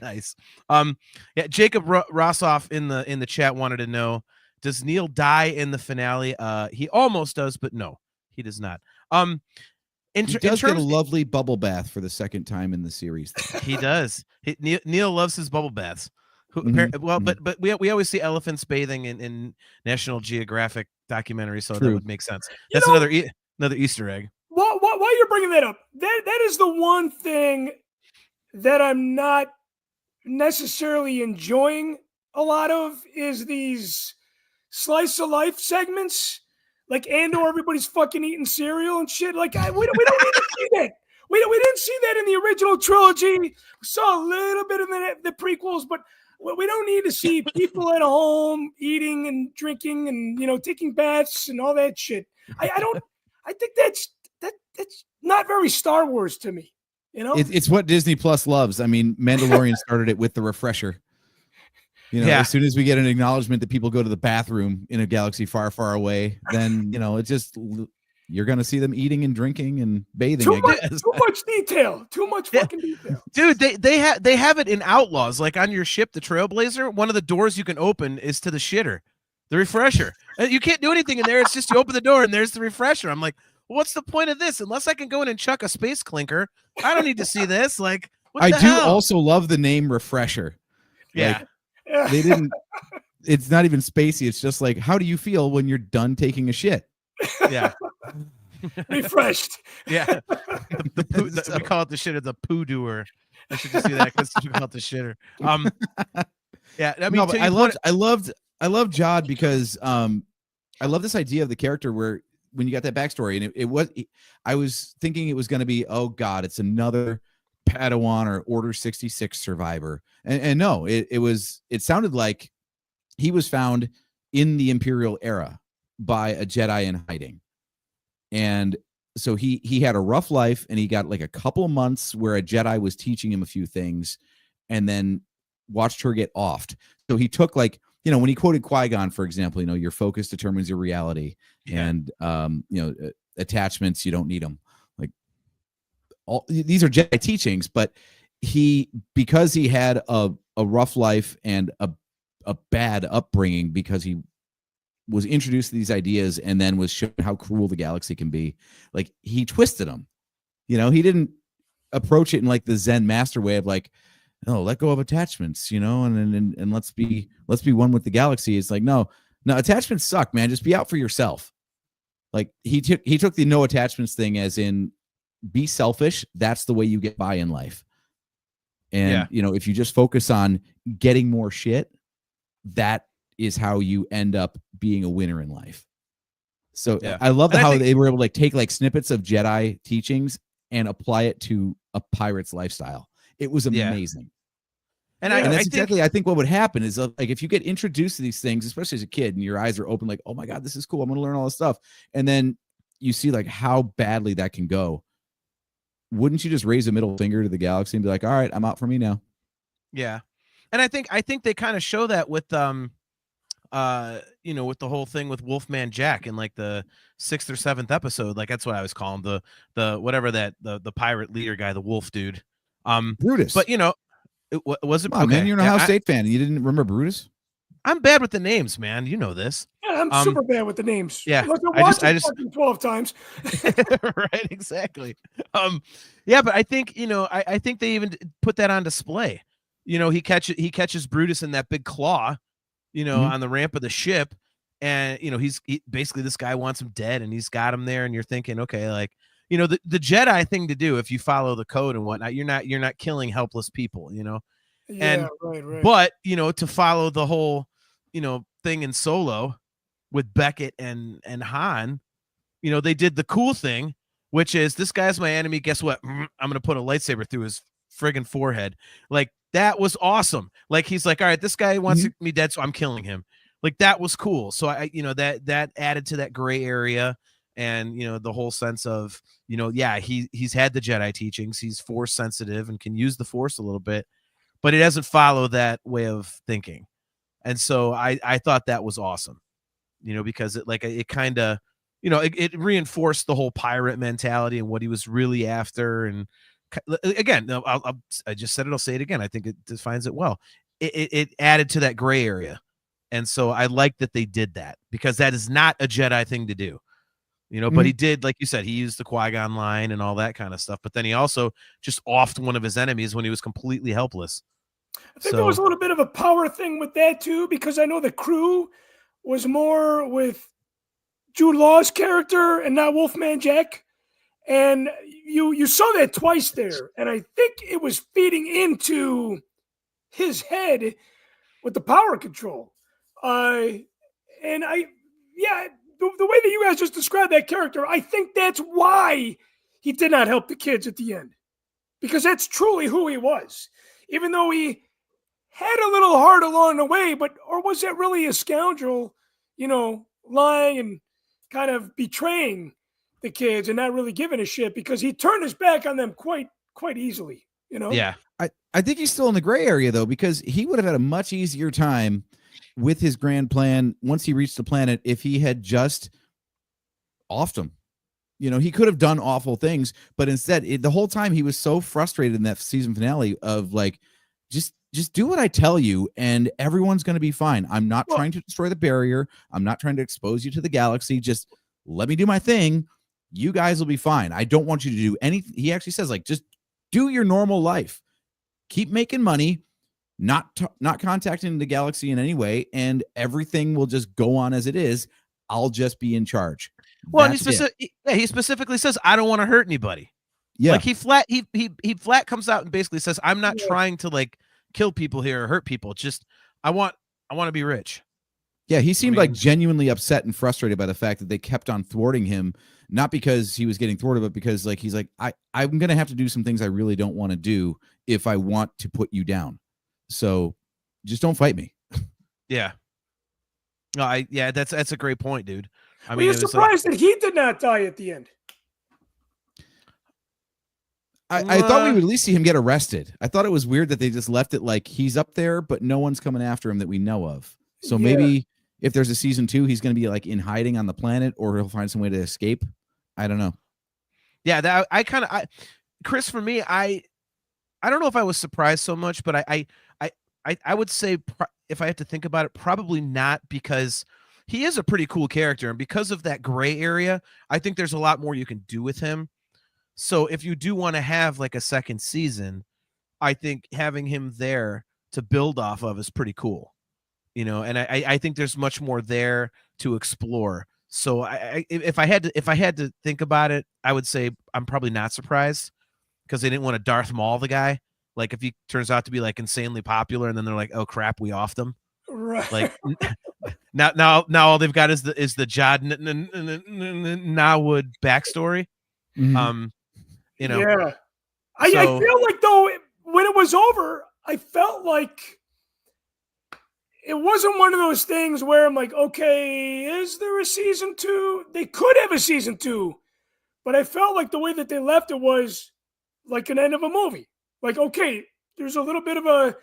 Nice. Yeah. Jacob Rossoff in the chat wanted to know, does Neil die in the finale? He almost does, but no, he does not. He does get a lovely bubble bath for the second time in the series. He does. Neil loves his bubble baths. But we always see elephants bathing in National Geographic documentaries, so that would make sense. That's another Easter egg. While you're bringing that up, that is the one thing that I'm not necessarily enjoying a lot of, is these slice of life segments, like Andor, everybody's fucking eating cereal and shit. Like we don't need to see that. We didn't see that in the original trilogy. We saw a little bit of the prequels, but we don't need to see people at home eating and drinking and taking baths and all that shit. I think that's not very Star Wars to me. It's what Disney Plus loves. I mean, Mandalorian started it with the refresher. As soon as we get an acknowledgement that people go to the bathroom in a galaxy far, far away, then it just, you're going to see them eating and drinking and bathing. Too much detail. Too much fucking detail. Dude, they have it in Outlaws, like on your ship, the Trailblazer. One of the doors you can open is to the shitter, the refresher. You can't do anything in there. It's just you open the door and there's the refresher. I'm like, what's the point of this? Unless I can go in and chuck a space clinker, I don't need to see this. Like, What I the do hell? also love the name Refresher. Yeah. They didn't. It's not even spacey. It's just like, how do you feel when you're done taking a shit? Yeah. Refreshed. Yeah. We call it the shitter, the poo doer. I should just do that because we call it the shitter. Yeah. I mean, No, but I loved Jod because I love this idea of the character where when you got that backstory, and I was thinking it was going to be, oh God, it's another Padawan or Order 66 survivor, and no, it sounded like he was found in the Imperial era by a Jedi in hiding, and so he had a rough life, and he got like a couple of months where a Jedi was teaching him a few things, and then watched her get offed. So he took like, when he quoted Qui-Gon, for example, your focus determines your reality, and attachments, you don't need them. Like all these are Jedi teachings, but because he had a rough life and a bad upbringing, because he was introduced to these ideas and then was shown how cruel the galaxy can be, like he twisted them. He didn't approach it in like the Zen master way of like, oh, let go of attachments, and let's be one with the galaxy. It's like, no, attachments suck, man. Just be out for yourself. Like he took the no attachments thing as in be selfish. That's the way you get by in life. And if you just focus on getting more shit, that is how you end up being a winner in life. So I love how they were able to like take like snippets of Jedi teachings and apply it to a pirate's lifestyle. It was amazing. And that's exactly, I think what would happen is like, if you get introduced to these things, especially as a kid, and your eyes are open, like, oh my God, this is cool, I'm going to learn all this stuff. And then you see like how badly that can go. Wouldn't you just raise a middle finger to the galaxy and be like, all right, I'm out for me now? Yeah. And I think they kind of show that with, with the whole thing with Wolfman Jack in like the 6th or 7th episode. Like, that's what I was calling the whatever the pirate leader guy, the wolf dude. Brutus. But was it? Come on, man, you're an Ohio State fan. You didn't remember Brutus? I'm bad with the names, man. You know this. Yeah, I'm super bad with the names. Yeah, like I just 12 times. Right, exactly. Yeah, but I think I think they even put that on display. He catches Brutus in that big claw, on the ramp of the ship, and basically this guy wants him dead, and he's got him there, and you're thinking, okay, like. The Jedi thing to do if you follow the code and whatnot, you're not killing helpless people, Yeah, and right. But to follow the whole thing in Solo with Beckett and Han, they did the cool thing, which is this guy's my enemy. Guess what? I'm gonna put a lightsaber through his friggin' forehead. Like that was awesome. Like he's like, all right, this guy wants me dead, so I'm killing him. Like that was cool. So I that added to that gray area. And the whole sense of he's had the Jedi teachings, he's force sensitive and can use the force a little bit, but it doesn't follow that way of thinking. And so I thought that was awesome, because it kind of it reinforced the whole pirate mentality and what he was really after. And again, I just said it, I'll say it again, I think it defines it well. It added to that gray area, and so I like that they did that, because that is not a Jedi thing to do. But he did, like you said, he used the Qui-Gon line and all that kind of stuff. But then he also just offed one of his enemies when he was completely helpless. I think there was a little bit of a power thing with that too, because I know the crew was more with Jude Law's character and not Wolfman Jack. And you saw that twice there. And I think it was feeding into his head with the power control. The way that you guys just described that character, I think that's why he did not help the kids at the end, because that's truly who he was. Even though he had a little heart along the way, or was that really a scoundrel, lying and kind of betraying the kids and not really giving a shit, because he turned his back on them quite easily, Yeah. I think he's still in the gray area though, because he would have had a much easier time with his grand plan once he reached the planet if he had just offed him. He could have done awful things, but instead the whole time he was so frustrated in that season finale of like, just do what I tell you and everyone's going to be fine. I'm not trying to destroy the barrier. I'm not trying to expose you to the galaxy. Just let me do my thing. You guys will be fine. I don't want you to do anything. He actually says like, just do your normal life. keep making money, not contacting the Galaxy in any way, and everything will just go on as it is. I'll just be in charge. Well, That's it. he specifically says, I don't want to hurt anybody. Yeah. Like he flat comes out and basically says, I'm not Yeah. trying to like kill people here or hurt people. It's just I want to be rich. Yeah, he seemed like mean- genuinely upset and frustrated by the fact that they kept on thwarting him, not because he was getting thwarted, but because like he's like, I'm gonna have to do some things I really don't want to do if I want to put you down. So just don't fight me. Yeah. No, that's a great point, dude. I Were mean, you it was like, surprised that he did not die at the end? I thought we would at least see him get arrested. I thought it was weird that they just left it like he's up there, but no one's coming after him that we know of. So Yeah. maybe if there's a season 2, he's going to be like in hiding on the planet, or he'll find some way to escape. I don't know. yeah, that I Chris, for me, I don't know if I was surprised so much, but I would say if I had to think about it, probably not, because he is a pretty cool character, and because of that gray area, I think there's a lot more you can do with him. So if you do want to have like a second season, I think having him there to build off of is pretty cool, you know. And I think there's much more there to explore. So if I had to think about it, I would say I'm probably not surprised, because they didn't want to Darth Maul the guy. Like if he turns out to be like insanely popular, and then they're like, oh crap, we offed him. Right. Like now all they've got is the Jod Nawood backstory. You know, yeah. I so- feel like though when it was over, I felt like it wasn't one of those things where I'm like, okay, is there a season 2? They could have a season 2, but I felt like the way that they left it was like an end of a movie. Like, okay, there's a little bit of a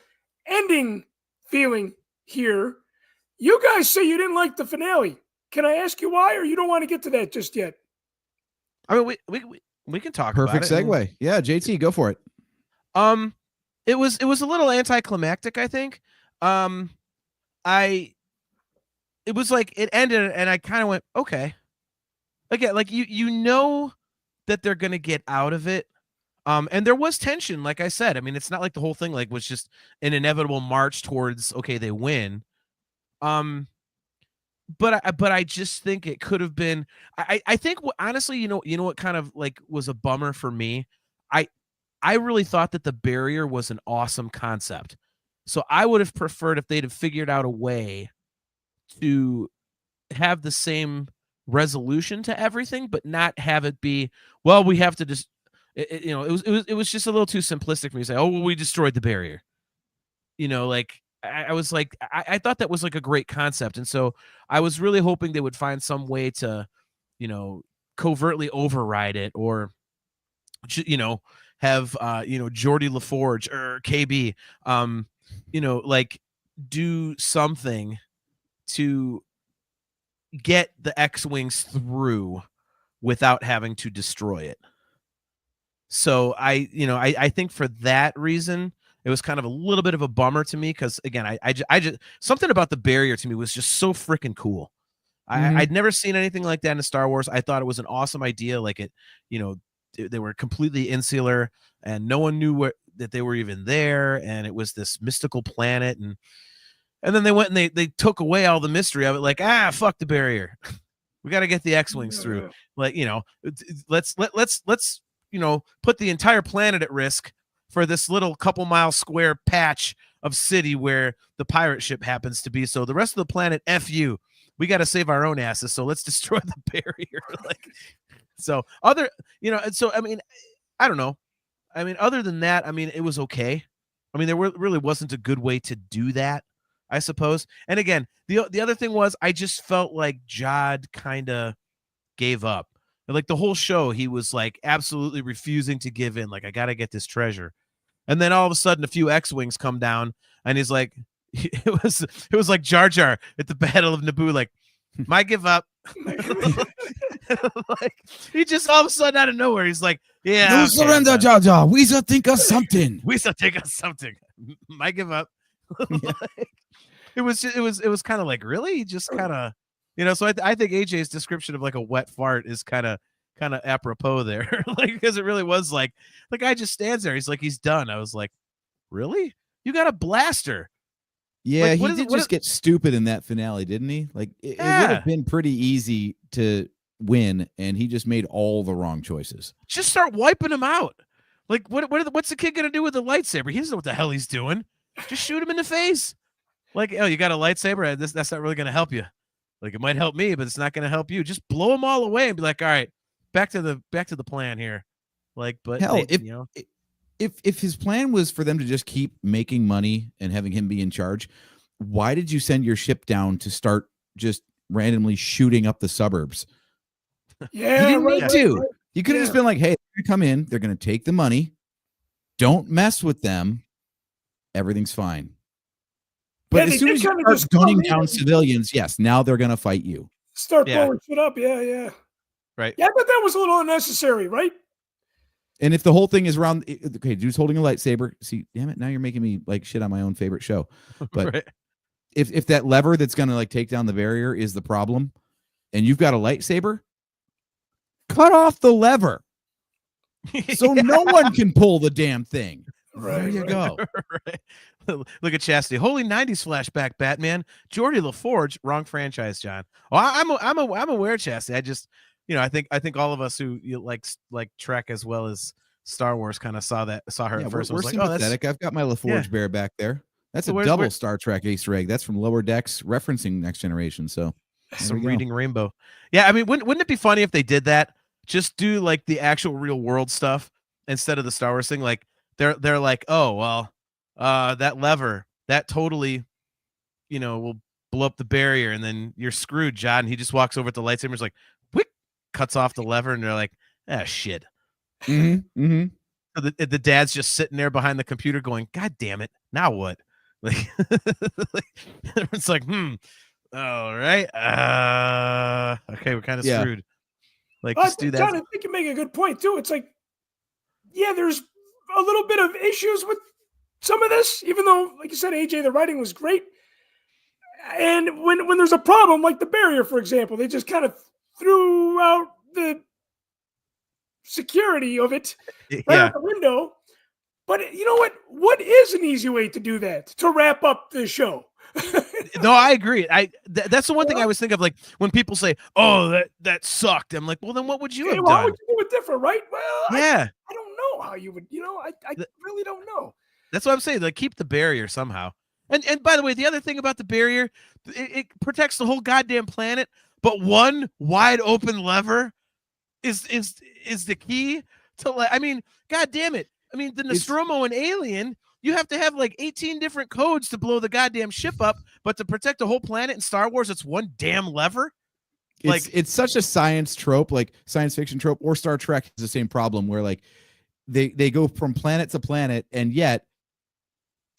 ending feeling here. You guys say you didn't like the finale. Can I ask you why, or you don't want to get to that just yet? I mean, we can talk Perfect about it. segue. Yeah, JT, go for it. It was a little anticlimactic, I think. It was like it ended, and I kind of went, okay. Again, like you know that they're gonna get out of it. And there was tension, like I said. I mean, it's not like the whole thing like was just an inevitable march towards okay, they win. But I just think it could have been. I think honestly, you know what kind of like was a bummer for me. I really thought that the barrier was an awesome concept. So I would have preferred if they'd have figured out a way to have the same resolution to everything, but not have it be, well, we have to just, it was just a little too simplistic for me to say, oh, well, we destroyed the barrier. You know, like I was like, I thought that was like a great concept. And so I was really hoping they would find some way to, you know, covertly override it, or, you know, have, Geordie LaForge or KB, like do something to get the X-Wings through without having to destroy it. So I think for that reason, it was kind of a little bit of a bummer to me, because again, I just something about the barrier to me was just so freaking cool. I'd never seen anything like that in Star Wars. I thought it was an awesome idea. Like it, they were completely insular, and no one knew that they were even there, and it was this mystical planet, and then they went and they took away all the mystery of it. Like, fuck the barrier. We got to get the X-Wings through. Like, let's put the entire planet at risk for this little couple mile square patch of city where the pirate ship happens to be. So the rest of the planet, F you. We got to save our own asses. So let's destroy the barrier. So I mean, I don't know. I mean, other than that, I mean, it was okay. I mean, there really wasn't a good way to do that, I suppose. And again, the other thing was, I just felt like Jod kind of gave up. Like the whole show, he was like absolutely refusing to give in. Like, I got to get this treasure. And then all of a sudden, a few X-Wings come down, and he's like, it was like Jar Jar at the Battle of Naboo. Like, I give up. Like, he just all of a sudden out of nowhere, he's like, yeah, No okay, surrender, Jar Jar. We shall think of something. we shall take us something. I give up. Like, it was kind of like, really, just kind of, so I think AJ's description of like a wet fart is kind of apropos there. Like, because it really was like guy just stands there, he's like, he's done. I was like, Really? You got a blaster. Yeah, Like, he what is- did what just get stupid in that finale, didn't he? Like it would Yeah. have been pretty easy to win, and he just made all the wrong choices. Just start wiping him out. Like, what's the kid gonna do with the lightsaber? He doesn't know what the hell he's doing. Just shoot him in the face. Like, oh, you got a lightsaber? That's not really gonna help you. Like, it might help me, but it's not gonna help you. Just blow them all away and be like, all right, back to the plan here. Like, but Hell, they, you know, if his plan was for them to just keep making money and having him be in charge, why did you send your ship down to start just randomly shooting up the suburbs? Yeah, You didn't right, need right, to. right. You could have just been like, hey, they're gonna come in, they're going to take the money. Don't mess with them. Everything's fine. But Yeah, as they soon did as you kinda start just gunning come in down and- civilians, yes, now they're going to fight you. Start Yeah. blowing shit up. Yeah, yeah. right? Yeah, I thought that was a little unnecessary, right? And if the whole thing is around, okay, dude's holding a lightsaber. See, damn it, now you're making me like shit on my own favorite show. But right. if that lever that's going to like take down the barrier is the problem, and you've got a lightsaber, cut off the lever so no one can pull the damn thing. There Right, you right. go. Right. Look at Chastity. Holy 90s flashback, Batman. Geordie LaForge, wrong franchise, John. Oh, I'm aware, Chastity. I just, I think all of us who like Trek as well as Star Wars kind of saw her Yeah, at first. we're I was like, oh, that's sympathetic. I've got my LaForge bear back there. That's So a where's- double where- Star Trek Easter egg. That's from Lower Decks referencing Next Generation. So there some we go. reading rainbow. Yeah, I mean, wouldn't it be funny if they did that? Just do like the actual real world stuff instead of the Star Wars thing. Like they're like, oh well, that lever that totally, will blow up the barrier, and then you're screwed, John. And he just walks over to the lightsaber, is like, whick, cuts off the lever, and they're like, ah, shit. Mm-hmm, mm-hmm. So the dad's just sitting there behind the computer, going, God damn it, now what? Like, it's like, all right, okay, we're kind of Yeah. screwed. Like, But just do that. John, I think you make a good point too. It's like, yeah, there's a little bit of issues with some of this, even though, like you said, AJ, the writing was great. And when there's a problem, like the barrier, for example, they just kind of threw out the security of it right Yeah, out the window. But you know what? What is an easy way to do that to wrap up the show? no, I agree. That's the one thing I was thinking of. Like when people say, "Oh, that sucked," I'm like, "Well, then what would you Okay, have well, how done?" would you do it different, right? Well, Yeah, I don't know how you would. I The- really don't know. that's what I'm saying. Like, keep the barrier somehow. And by the way, the other thing about the barrier, it protects the whole goddamn planet. But one wide open lever is the key to, like. I mean, god damn it. I mean, the It's- Nostromo and Alien, you have to have like 18 different codes to blow the goddamn ship up. But to protect the whole planet in Star Wars, it's one damn lever. It's such a science trope, like science fiction trope, or Star Trek has the same problem where like they go from planet to planet, and yet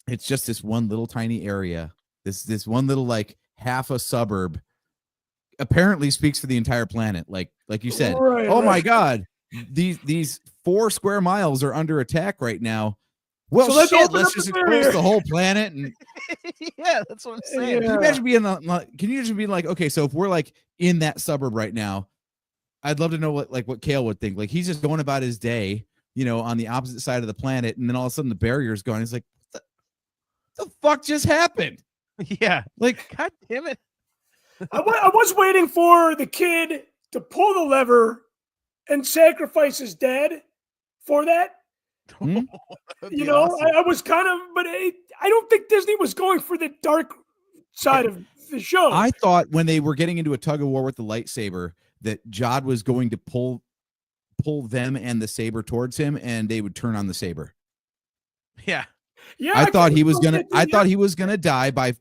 it's just this one little tiny area. This one little like half a suburb apparently speaks for the entire planet. Like you said, Right, oh my right. god, these 4 square miles are under attack right now. Well, So let's shit, open let's up just the expose barrier. the whole planet. And Yeah, that's what I'm saying. can you imagine being can you just be like, okay, so if we're like in that suburb right now, I'd love to know what Kale would think. Like he's just going about his day, on the opposite side of the planet, and then all of a sudden the barrier's gone. He's like, what the fuck just happened? Yeah, Like, god damn it. I was waiting for the kid to pull the lever and sacrifice his dad for that. Hmm? That'd You be know, awesome. I was kind of, but I don't think Disney was going for the dark side of the show. I thought when they were getting into a tug of war with the lightsaber that Jod was going to pull them and the saber towards him, and they would turn on the saber. Yeah. yeah, I thought he was kinda gonna. felt that I too, thought he was gonna die by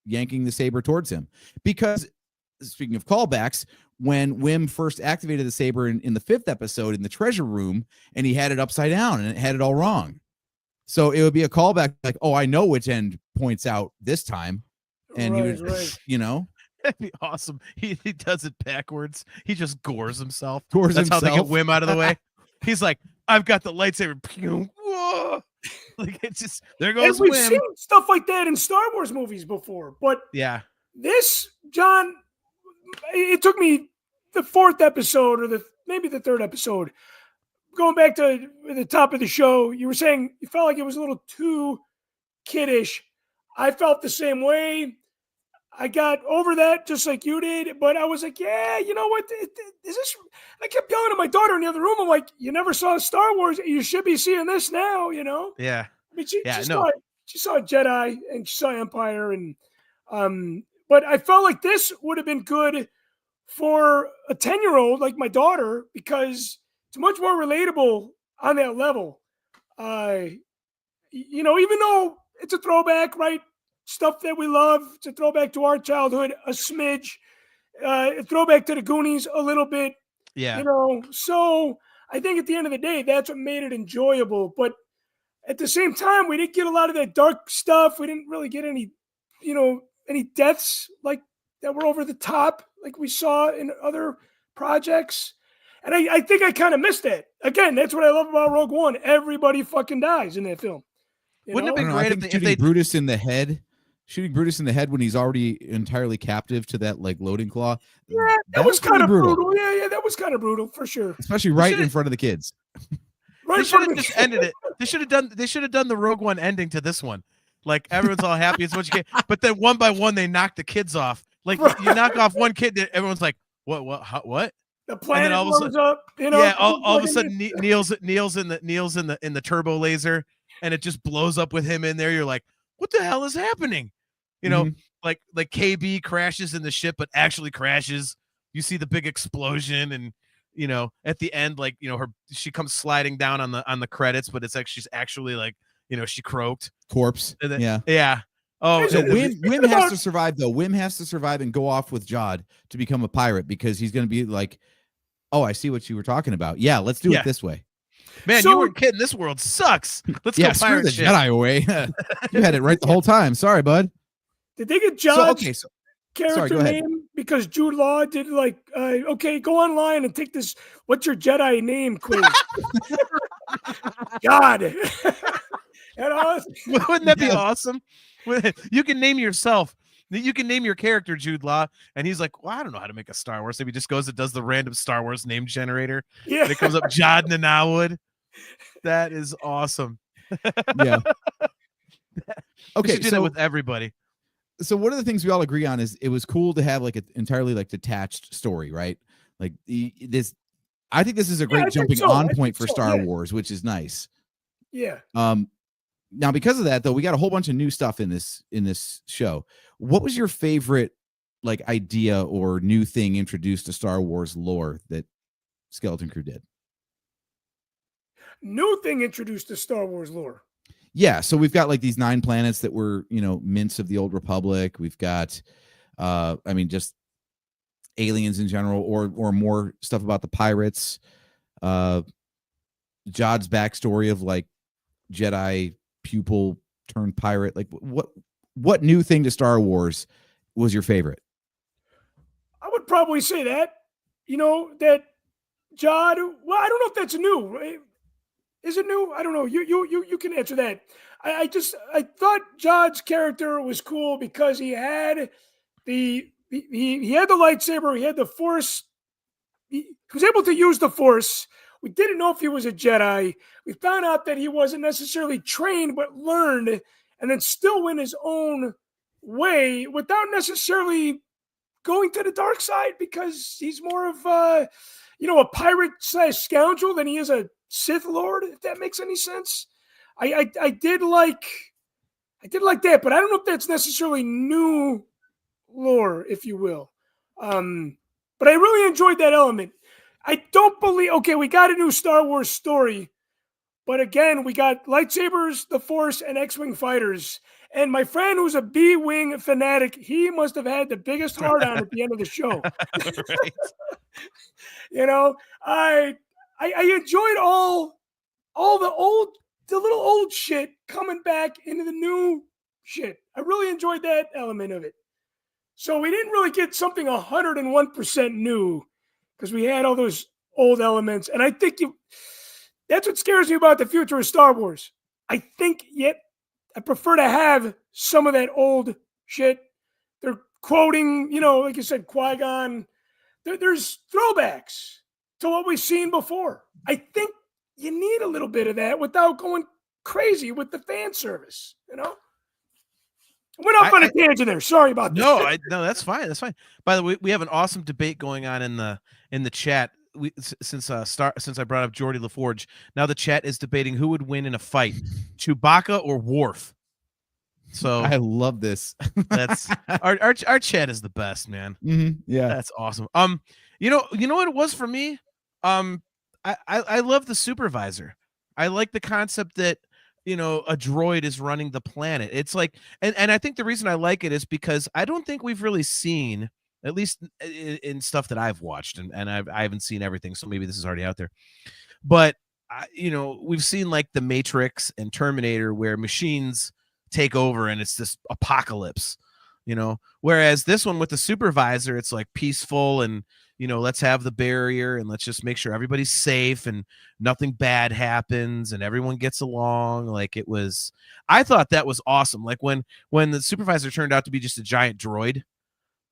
yanking the saber towards him. Because speaking of callbacks, when Wim first activated the saber in the 5th episode in the treasure room, and he had it upside down and it had it all wrong. So it would be a callback, like, oh, I know which end points out this time, and he Right, would, right. That'd be awesome. He does it backwards. He just gores himself. towards That's how they get himself. Wim out of the way. He's like, I've got the lightsaber. Pew, whoa. Like it's just there And goes we've Wim. seen stuff like that in Star Wars movies before, but Yeah. this, John, it took me the 4th episode or maybe the 3rd episode going back to the top of the show, you were saying you felt like it was a little too kiddish. I felt the same way. I got over that just like you did, but I was like, yeah, you know what? Is this? I kept yelling at my daughter in the other room. I'm like, you never saw Star Wars. You should be seeing this now, you know? Yeah. I mean, Yeah, no. she saw Jedi and she saw Empire, and but I felt like this would have been good for a 10-year-old like my daughter because it's much more relatable on that level. You know, even though it's a throwback, right? Stuff that we love. It's a throwback to our childhood, a smidge. A throwback to the Goonies a little bit. Yeah. You know, so I think at the end of the day, that's what made it enjoyable. But at the same time, we didn't get a lot of that dark stuff. We didn't really get any, you know, any deaths like that were over the top, like we saw in other projects. And I think I kind of missed that. Again, that's what I love about Rogue One. Everybody fucking dies in that film. Wouldn't it be I don't know, great I think if shooting they Brutus in the head, when he's already entirely captive to that like loading claw. Yeah, that was kind pretty of brutal. Yeah, that was kind of brutal for sure. especially right in front of the kids. Right they in should front have of the just ended it. They should have done the Rogue One ending to this one. Like everyone's all happy as much as you can, but then one by one they knock the kids off. Like you knock off one kid, everyone's like, what, what? The planet all of a blows up. You know, Yeah, all of a sudden Neil's in the turbo laser, and it just blows up with him in there. You're like, what the hell is happening? You know, like KB crashes in the ship, but actually crashes. You see the big explosion, and you know, at the end, like, you know, she comes sliding down on the credits, but it's like she's actually like, you know, she croaked. Corpse. And then, Yeah. Yeah. Oh, So Wim has to survive though. Wim has to survive and go off with Jod to become a pirate because he's going to be like, oh, I see what you were talking about. Yeah, let's do it this way. Man, So- you weren't kidding. This world sucks. Let's Yeah, go screw pirate the ship. Jedi away. You had it right the whole time. Sorry, bud. Did they get So, John's okay, so character go ahead. name because Jude Law did like, okay, go online and take this. What's your Jedi name quiz? God. And I was, Wouldn't that be awesome? You can name yourself. You can name your character Jude Law, and he's like, "Well, I don't know how to make a Star Wars." So he just goes and does the random Star Wars name generator, yeah. and it comes up Jod Nanawood. That is awesome. Yeah. We Okay, should do that with everybody. so one of the things we all agree on is it was cool to have like an entirely like detached story, right? Like this, I think this is a I great think jumping so. I on think point for so, Star yeah. Wars, which is nice. Yeah. Now because of that though, we got a whole bunch of new stuff in this show. What was your favorite like idea or new thing introduced to Star Wars lore that Skeleton Crew did? New thing introduced to Star Wars lore. Yeah, so we've got like these 9 planets that were, you know, mints of the old Republic. We've got I mean just aliens in general or more stuff about the pirates. Jod's backstory of like Jedi pupil turned pirate. Like what new thing to Star Wars was your favorite? I would probably say that, you know, that Jod, well, I don't know if that's new. Right? Is it new? I don't know. You can answer that. I thought Jod's character was cool because he had he had the lightsaber, he had the Force, he was able to use the Force. We didn't know if he was a Jedi. We found out that he wasn't necessarily trained, but learned, and then still went his own way without necessarily going to the dark side because he's more of a pirate / scoundrel than he is a Sith Lord, if that makes any sense. I did like that, but I don't know if that's necessarily new lore, if you will. But I really enjoyed that element. I don't believe, okay, we got a new Star Wars story, but again, we got lightsabers, the Force, and X-Wing fighters. And my friend who's a B-Wing fanatic, he must have had the biggest hard-on at the end of the show. Right. You know, I enjoyed all the little old shit coming back into the new shit. I really enjoyed that element of it. So we didn't really get something 101% new because we had all those old elements. And I think that's what scares me about the future of Star Wars. I think I prefer to have some of that old shit. They're quoting, you know, like you said, Qui-Gon. There's throwbacks to what we've seen before. I think you need a little bit of that without going crazy with the fan service, you know? Went off on a tangent there. Sorry about that. No, that's fine. That's fine. By the way, we have an awesome debate going on in the chat. Since I brought up Geordie LaForge, now the chat is debating who would win in a fight, Chewbacca or Worf. So I love this. that's our chat is the best, man. Yeah, That's awesome. You know what it was for me? I love the supervisor. I like the concept that, you know, a droid is running the planet. It's like, and I think the reason I like it is because I don't think we've really seen, at least in stuff that I've watched, and I haven't seen everything, so maybe this is already out there. But you know, we've seen like the Matrix and Terminator, where machines take over and it's this apocalypse, you know. Whereas this one with the supervisor, it's like peaceful and, you know, let's have the barrier and let's just make sure everybody's safe and nothing bad happens and everyone gets along. Like it was, I thought that was awesome. Like when the supervisor turned out to be just a giant droid,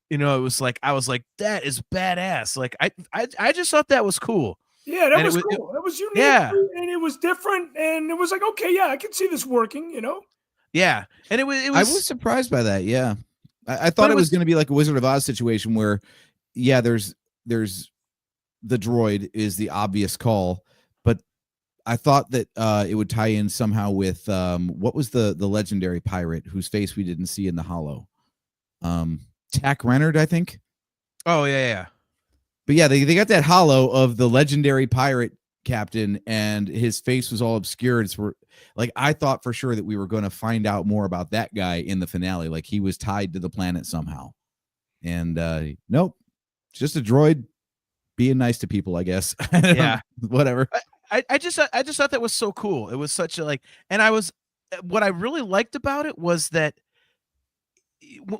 you know, it was like, I was like, that is badass. Like I just thought that was cool. Yeah, that was cool. It was unique, yeah, and it was different, and it was like, okay, yeah, I can see this working, you know. Yeah, and it was. I was surprised by that. Yeah, I thought it was going to be like a Wizard of Oz situation where, yeah, there's the droid is the obvious call, but I thought that it would tie in somehow with what was the legendary pirate whose face we didn't see in the Hollow, Tack Renard, I think. Oh yeah. But yeah, they got that hollow of the legendary pirate captain, and his face was all obscured. So like, I thought for sure that we were going to find out more about that guy in the finale. Like he was tied to the planet somehow. And nope, it's just a droid being nice to people, I guess. Yeah, whatever. I just thought that was so cool. It was such a like, and what I really liked about it was that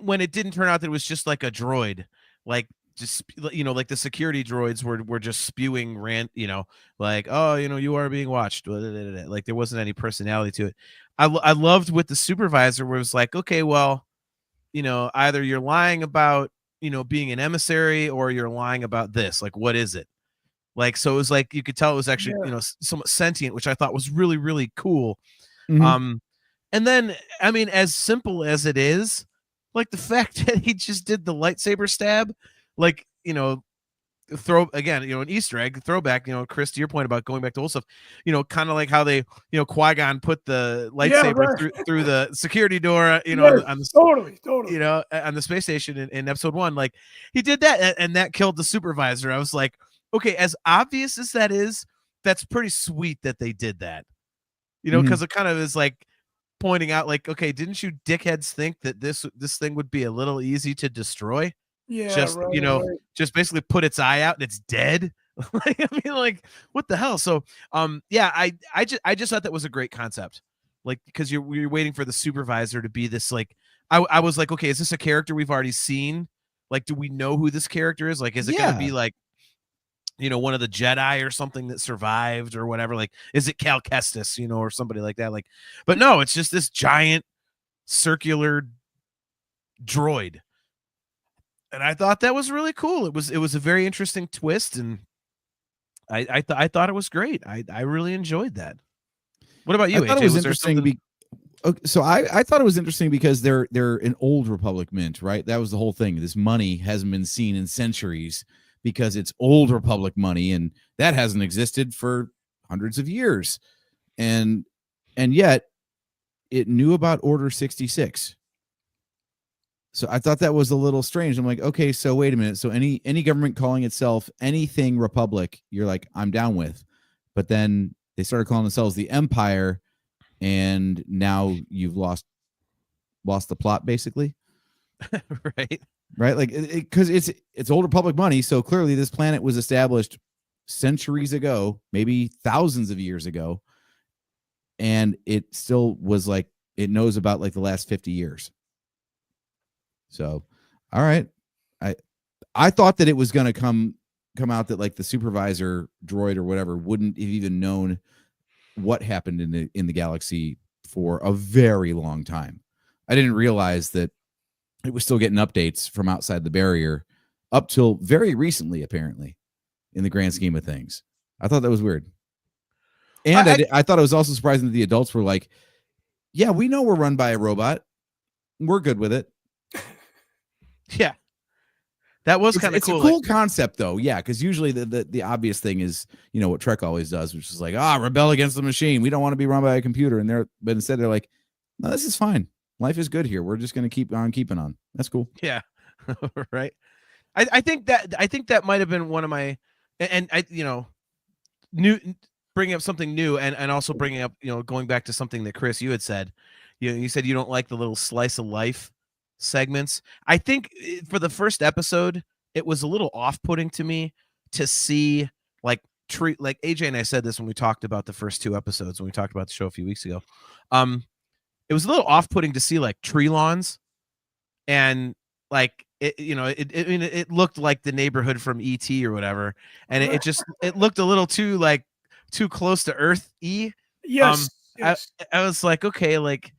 when it didn't turn out that it was just like a droid, like, just, you know, like the security droids were just spewing rant, you know, like, oh, you know, you are being watched. Like there wasn't any personality to it. I loved with the supervisor where it was like, okay, well, you know, either you're lying about, you know, being an emissary or you're lying about this. Like, what is it? Like, so it was like, you could tell it was actually, you know, somewhat sentient, which I thought was really, really cool. Mm-hmm. And then, I mean, as simple as it is, like the fact that he just did the lightsaber stab, like, you know, throw again, you know, an Easter egg throwback, you know, Chris, to your point about going back to old stuff, you know, kind of like how they, you know, Qui-Gon put the lightsaber through the security door, you know, on the, totally, you know, on the space station in episode 1, like he did that and that killed the supervisor. I was like, okay, as obvious as that is, that's pretty sweet that they did that, you know, because it kind of is like pointing out like, okay, didn't you dickheads think that this thing would be a little easy to destroy? Yeah, just you know, just basically put its eye out and it's dead. Like, I mean, like, what the hell? So, yeah, I just thought that was a great concept. Like, because you're waiting for the supervisor to be this, like, I was like, okay, is this a character we've already seen? Like, do we know who this character is? Like, is it gonna be like, you know, one of the Jedi or something that survived or whatever? Like, is it Cal Kestis, you know, or somebody like that? Like, but no, it's just this giant circular droid. And I thought that was really cool. It was a very interesting twist, and I thought it was great. I really enjoyed that. What about you, I thought AJ? it was interesting. So I thought it was interesting because they're an old Republic mint, right? That was the whole thing. This money hasn't been seen in centuries because it's old Republic money, and that hasn't existed for hundreds of years. And yet it knew about Order 66. So I thought that was a little strange. I'm like, okay, so wait a minute. So any government calling itself anything Republic, you're like, I'm down with. But then they started calling themselves the Empire, and now you've lost the plot, basically. Right. Like, because it's old Republic money. So clearly this planet was established centuries ago, maybe thousands of years ago. And it still was like, it knows about like the last 50 years. So, all right. I thought that it was going to come out that like the supervisor droid or whatever wouldn't have even known what happened in the galaxy for a very long time. I didn't realize that it was still getting updates from outside the barrier up till very recently, apparently, in the grand scheme of things. I thought that was weird. And I thought it was also surprising that the adults were like, yeah, we know we're run by a robot. We're good with it. Yeah. That was kind of cool. It's a cool concept, though. Yeah, because usually the obvious thing is, what Trek always does, which is like, rebel against the machine. We don't want to be run by a computer. But instead they're like, no, this is fine. Life is good here. We're just going to keep on keeping on. That's cool. Yeah. Right. I think that might have been one of my, and I, new bringing up something new and also bringing up, going back to something that Chris, you had said, you said you don't like the little slice of life segments. I think for the first episode, it was a little off-putting to me to see like AJ and I said this when we talked about the first 2 episodes, when we talked about the show a few weeks ago. It was a little off-putting to see like tree lawns and like it looked like the neighborhood from ET or whatever, and it looked a little too close to Earth-y. Yes. Yes. I was like, okay, like,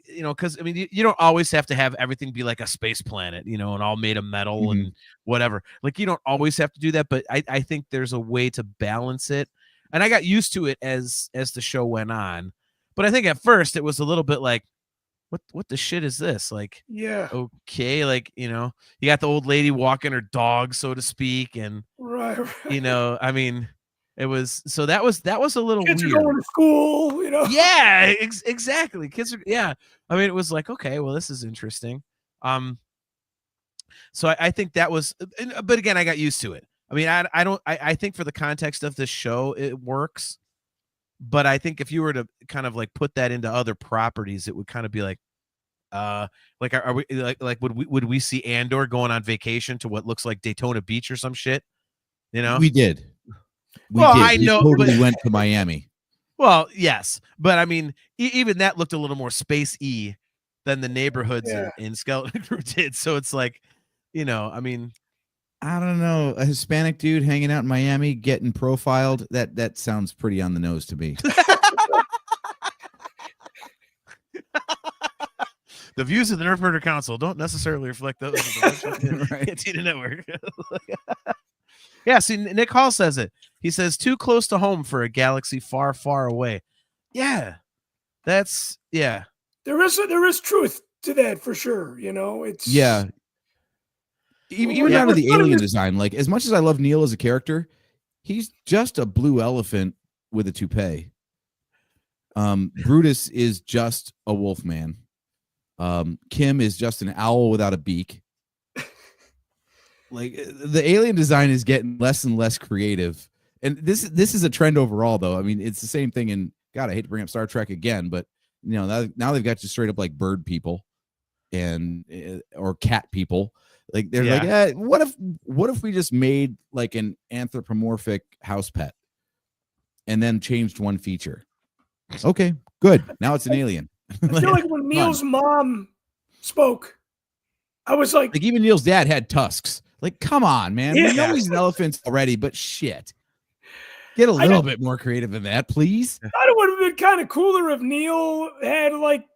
because I mean, you don't always have to have everything be like a space planet, and all made of metal and whatever. Like, you don't always have to do that, but I think there's a way to balance it, and I got used to it as the show went on. But I think at first it was a little bit like, what the shit is this? Like, yeah, okay, like, you got the old lady walking her dog, so to speak, and right. I mean, it was that was a little Kids weird. are going to school, Yeah, exactly. Kids are, yeah. I mean, it was like, okay, well, this is interesting. So I think that was, but again, I got used to it. I mean, I think for the context of the show, it works. But I think if you were to kind of like put that into other properties, it would kind of be like, are we like would we see Andor going on vacation to what looks like Daytona Beach or some shit? We did. I know, we totally went to Miami. Well, yes, but I mean, even that looked a little more space-y than the neighborhoods in Skeleton Crew did. So it's like, I mean, I don't know, a Hispanic dude hanging out in Miami getting profiled. That sounds pretty on the nose to me. The views of the Nerf Murder Council don't necessarily reflect those of the Right. Cantina Network. Yeah, see, Nick Hall says it. He says, too close to home for a galaxy far, far away. Yeah, that's, yeah. There is truth to that for sure. It's Even down to the alien design. Like, as much as I love Neil as a character, he's just a blue elephant with a toupee. Brutus is just a wolf man. Kim is just an owl without a beak. Like, the alien design is getting less and less creative. And this is a trend overall, though. I mean, it's the same thing in, God, I hate to bring up Star Trek again, but now they've got you straight up like bird people and or cat people. Like, they're like, what if we just made like an anthropomorphic house pet and then changed one feature? Okay, good. Now it's an alien. I feel like when Neil's mom spoke, I was like even Neil's dad had tusks. Like, come on, man. Yeah. We know he's an elephant already, but shit. Get a little bit more creative than that, please. I thought it would have been kind of cooler if Neil had like,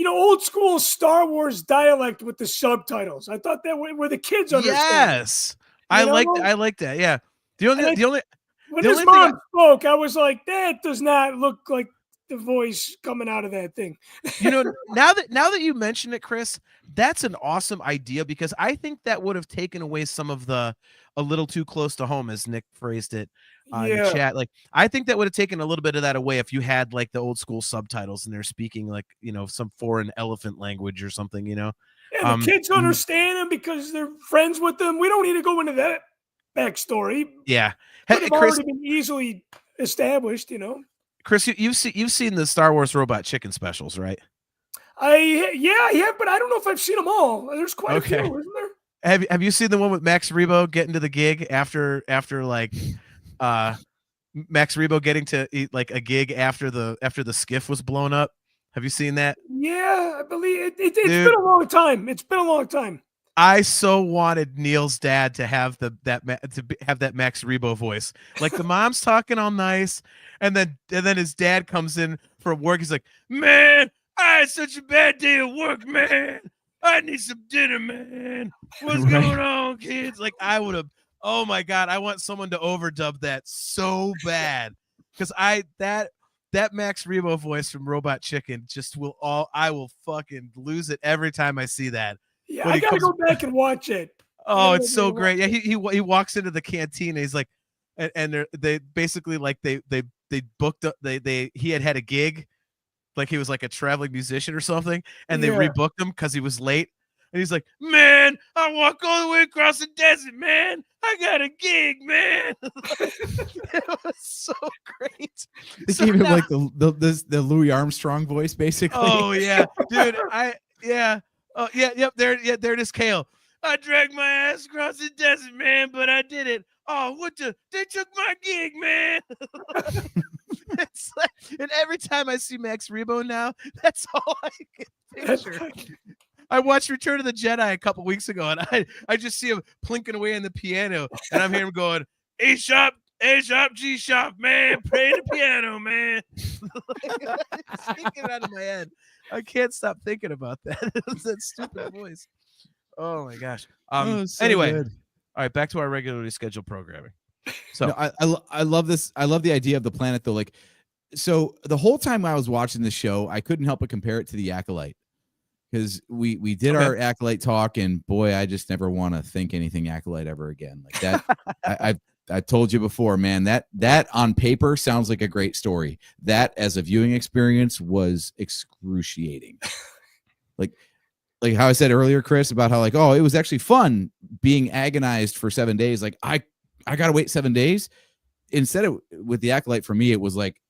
old school Star Wars dialect with the subtitles. I thought that where the kids understand. Yes. I like that. Yeah. When his mom spoke, I was like, that does not look like the voice coming out of that thing. Now that you mention it, Chris, that's an awesome idea, because I think that would have taken away some of the a little too close to home, as Nick phrased it in the chat. Like, I think that would have taken a little bit of that away if you had like the old school subtitles and they're speaking like, some foreign elephant language or something, Yeah, the kids understand them because they're friends with them. We don't need to go into that backstory. Yeah. Could have Chris, already been easily established, Chris, you've seen the Star Wars Robot Chicken specials, right? Yeah, but I don't know if I've seen them all. There's quite a few, isn't there? Have you seen the one with Max Rebo getting to the gig after like Max Rebo getting to like a gig after the skiff was blown up? Have you seen that? Yeah, I believe it's been a long time. It's been a long time. I so wanted Neil's dad to have that Max Rebo voice. Like, the mom's talking all nice, and then his dad comes in from work. He's like, "Man, I had such a bad day at work, man. I need some dinner, man. What's going on, kids?" Like, I would have. Oh my God, I want someone to overdub that so bad. because that Max Rebo voice from Robot Chicken I will fucking lose it every time I see that. Yeah, When I he gotta comes- go back and watch it. Oh, Yeah, it's so yeah, great. Yeah, he walks into the canteen and he's like, and they basically like they booked up he had a gig, like he was like a traveling musician or something, and they Yeah. rebooked him because he was late. And he's like, man, I walk all the way across the desert, man. I got a gig, man. It was so great. They So gave him now- like the Louis Armstrong voice, basically. Oh yeah, dude. Yep. There it is, Kale. I dragged my ass across the desert, man, but I did it. Oh, they took my gig, man. It's like, and every time I see Max Rebo now, that's all I can picture. I watched Return of the Jedi a couple weeks ago, and I just see him plinking away on the piano, and I'm hearing him going, A sharp, G sharp, man, play the piano, man. It's sneaking out of my head. I can't stop thinking about that. It's that stupid voice. Oh my gosh. Oh, so Anyway, good. all right, back to our regularly scheduled programming. So No, I love this. I love the idea of the planet, though. Like, so the whole time I was watching the show, I couldn't help but compare it to the Acolyte, because we did Okay. our Acolyte talk, and boy, I just never want to think anything Acolyte ever again. Like that, I told you before, man. That on paper sounds like a great story. That as a viewing experience was excruciating. like how I said earlier, Chris, about how like, oh, it was actually fun being agonized for 7 days. Like I gotta wait 7 days. Instead of with the Acolyte, for me, it was like,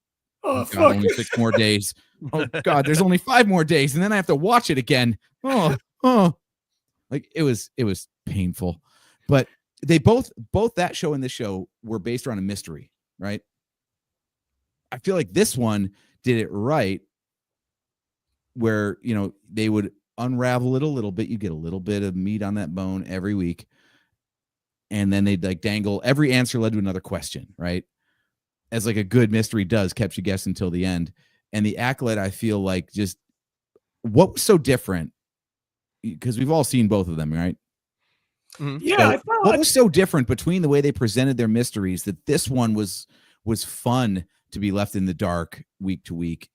Oh, God, fuck. only 6 more days. Oh God, there's only 5 more days, and then I have to watch it again. Oh, like it was painful. But they both that show and this show were based around a mystery, right? I feel like this one did it right, where they would unravel it a little bit. You get a little bit of meat on that bone every week, and then they'd like dangle every answer led to another question, right? As like a good mystery does, kept you guessing until the end. And the Acolyte, I feel like, just what was so different, because we've all seen both of them, right? Yeah, So I felt what like was so different between the way they presented their mysteries that this one was fun to be left in the dark week to week,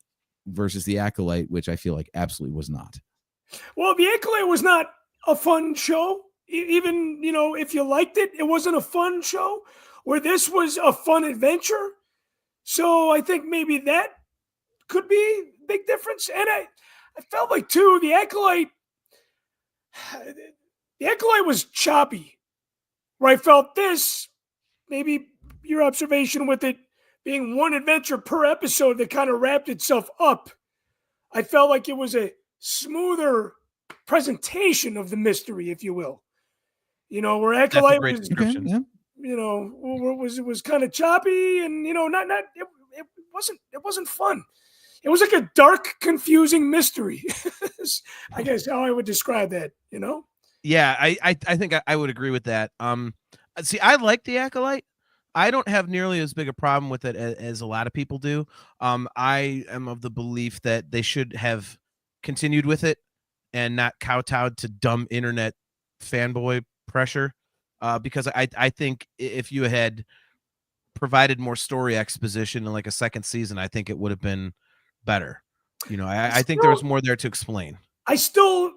versus the Acolyte, which I feel like absolutely was not. Well, the Acolyte was not a fun show. Even, if you liked it, it wasn't a fun show. Where this was a fun adventure. So I think maybe that could be a big difference. And I felt like, too, the Acolyte was choppy. Where I felt this, maybe your observation with it being one adventure per episode that kind of wrapped itself up. I felt like it was a smoother presentation of the mystery, if you will. Where that's a Acolyte great was, description. Yeah. it was kind of choppy, and it wasn't fun. It was like a dark, confusing mystery. I guess how I would describe that. Yeah, I think I would agree with that. See, I like the Acolyte. I don't have nearly as big a problem with it as a lot of people do. I am of the belief that they should have continued with it and not kowtowed to dumb internet fanboy pressure. Because I think if you had provided more story exposition in like a second season, I think it would have been better. I think there was more there to explain. AJ,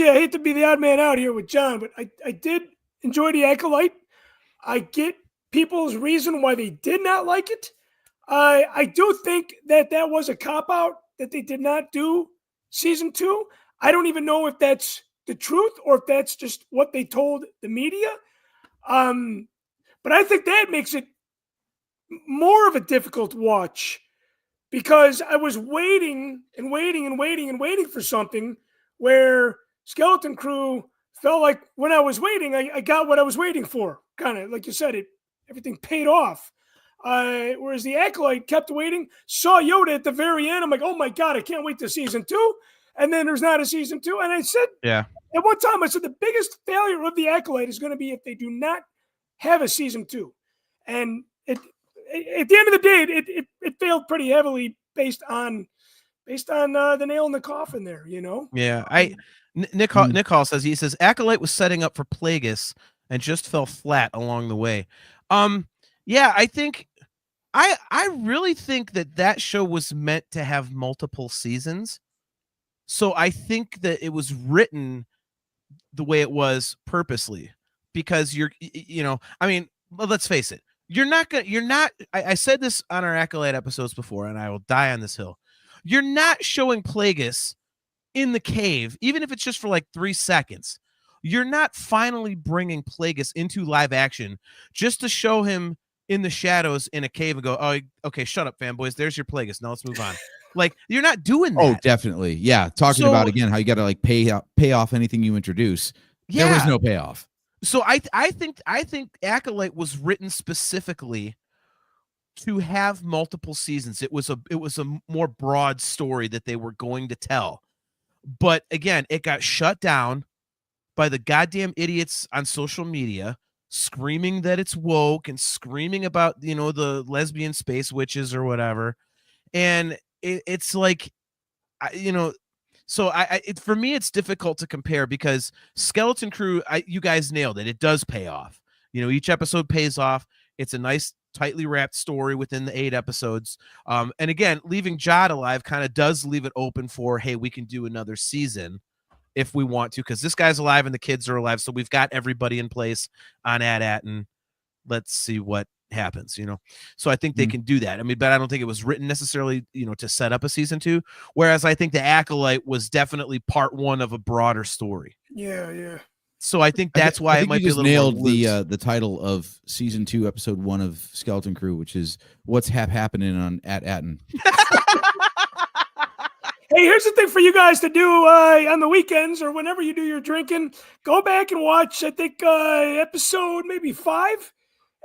I hate to be the odd man out here with John, but I did enjoy the Acolyte. I get people's reason why they did not like it. I do think that was a cop-out, that they did not do season 2. I don't even know if that's the truth or if that's just what they told the media. But I think that makes it more of a difficult watch, because I was waiting and waiting and waiting and waiting for something where Skeleton Crew felt like when I was waiting, I got what I was waiting for. Kind of like you said, everything paid off. Whereas the Acolyte kept waiting, saw Yoda at the very end. I'm like, oh my God, I can't wait to season 2. And then there's not a season 2. And I said, Yeah. At one time, I said the biggest failure of the Acolyte is going to be if they do not have a season 2. And at the end of the day, it failed pretty heavily based on the nail in the coffin there, Yeah, Nick Hall says Acolyte was setting up for Plagueis and just fell flat along the way. Yeah, I think I really think that show was meant to have multiple seasons. So I think that it was written the way it was purposely, because I mean, let's face it. I said this on our Acolyte episodes before, and I will die on this hill. You're not showing Plagueis in the cave, even if it's just for like 3 seconds. You're not finally bringing Plagueis into live action just to show him in the shadows in a cave and go, oh, okay, shut up, fanboys. There's your Plagueis. Now let's move on. Like, you're not doing that. Oh, definitely. Yeah. Talking So- about again how you got to like pay off anything you introduce. There was no payoff. So I think Acolyte was written specifically to have multiple seasons. It was a more broad story that they were going to tell. But again, it got shut down by the goddamn idiots on social media screaming that it's woke and screaming about, the lesbian space witches or whatever. And it's like, so for me, it's difficult to compare because Skeleton Crew, you guys nailed it. It does pay off. Each episode pays off. It's a nice, tightly wrapped story within the 8 episodes. And again, leaving Jod alive kind of does leave it open for, hey, we can do another season if we want to, because this guy's alive and the kids are alive. So we've got everybody in place on AT-AT, and let's see what happens, So I think they can do that. I mean, but I don't think it was written necessarily, to set up a season 2. Whereas I think the Acolyte was definitely part 1 of a broader story. Yeah. So I think that's why I think it might you be a just little nailed more loose. the title of season 2, episode 1 of Skeleton Crew, which is what's happening on AT-AT. Hey, here's the thing for you guys to do on the weekends or whenever you do your drinking. Go back and watch, I think, episode maybe 5.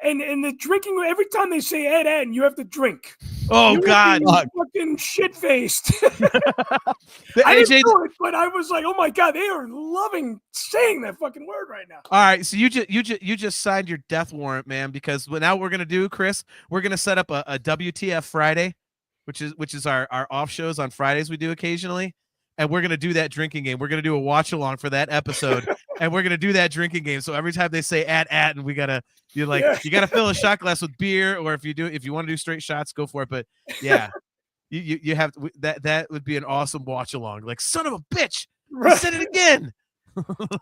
And the drinking, every time they say AT-AT, you have to drink. Oh, You would God. be fucking shit-faced. The I didn't AJ do it, but I was like, oh my God, they are loving saying that fucking word right now. All right, so you just signed your death warrant, man, because now what we're gonna do, Chris, we're gonna set up a WTF Friday, which is our off shows on Fridays we do occasionally, and we're gonna do that drinking game. We're gonna do a watch along for that episode, and we're gonna do that drinking game. So every time they say AT-AT, and you gotta fill a shot glass with beer, or if you want to do straight shots, go for it. But yeah, you have to, that would be an awesome watch along. Like, son of a bitch, I said it again.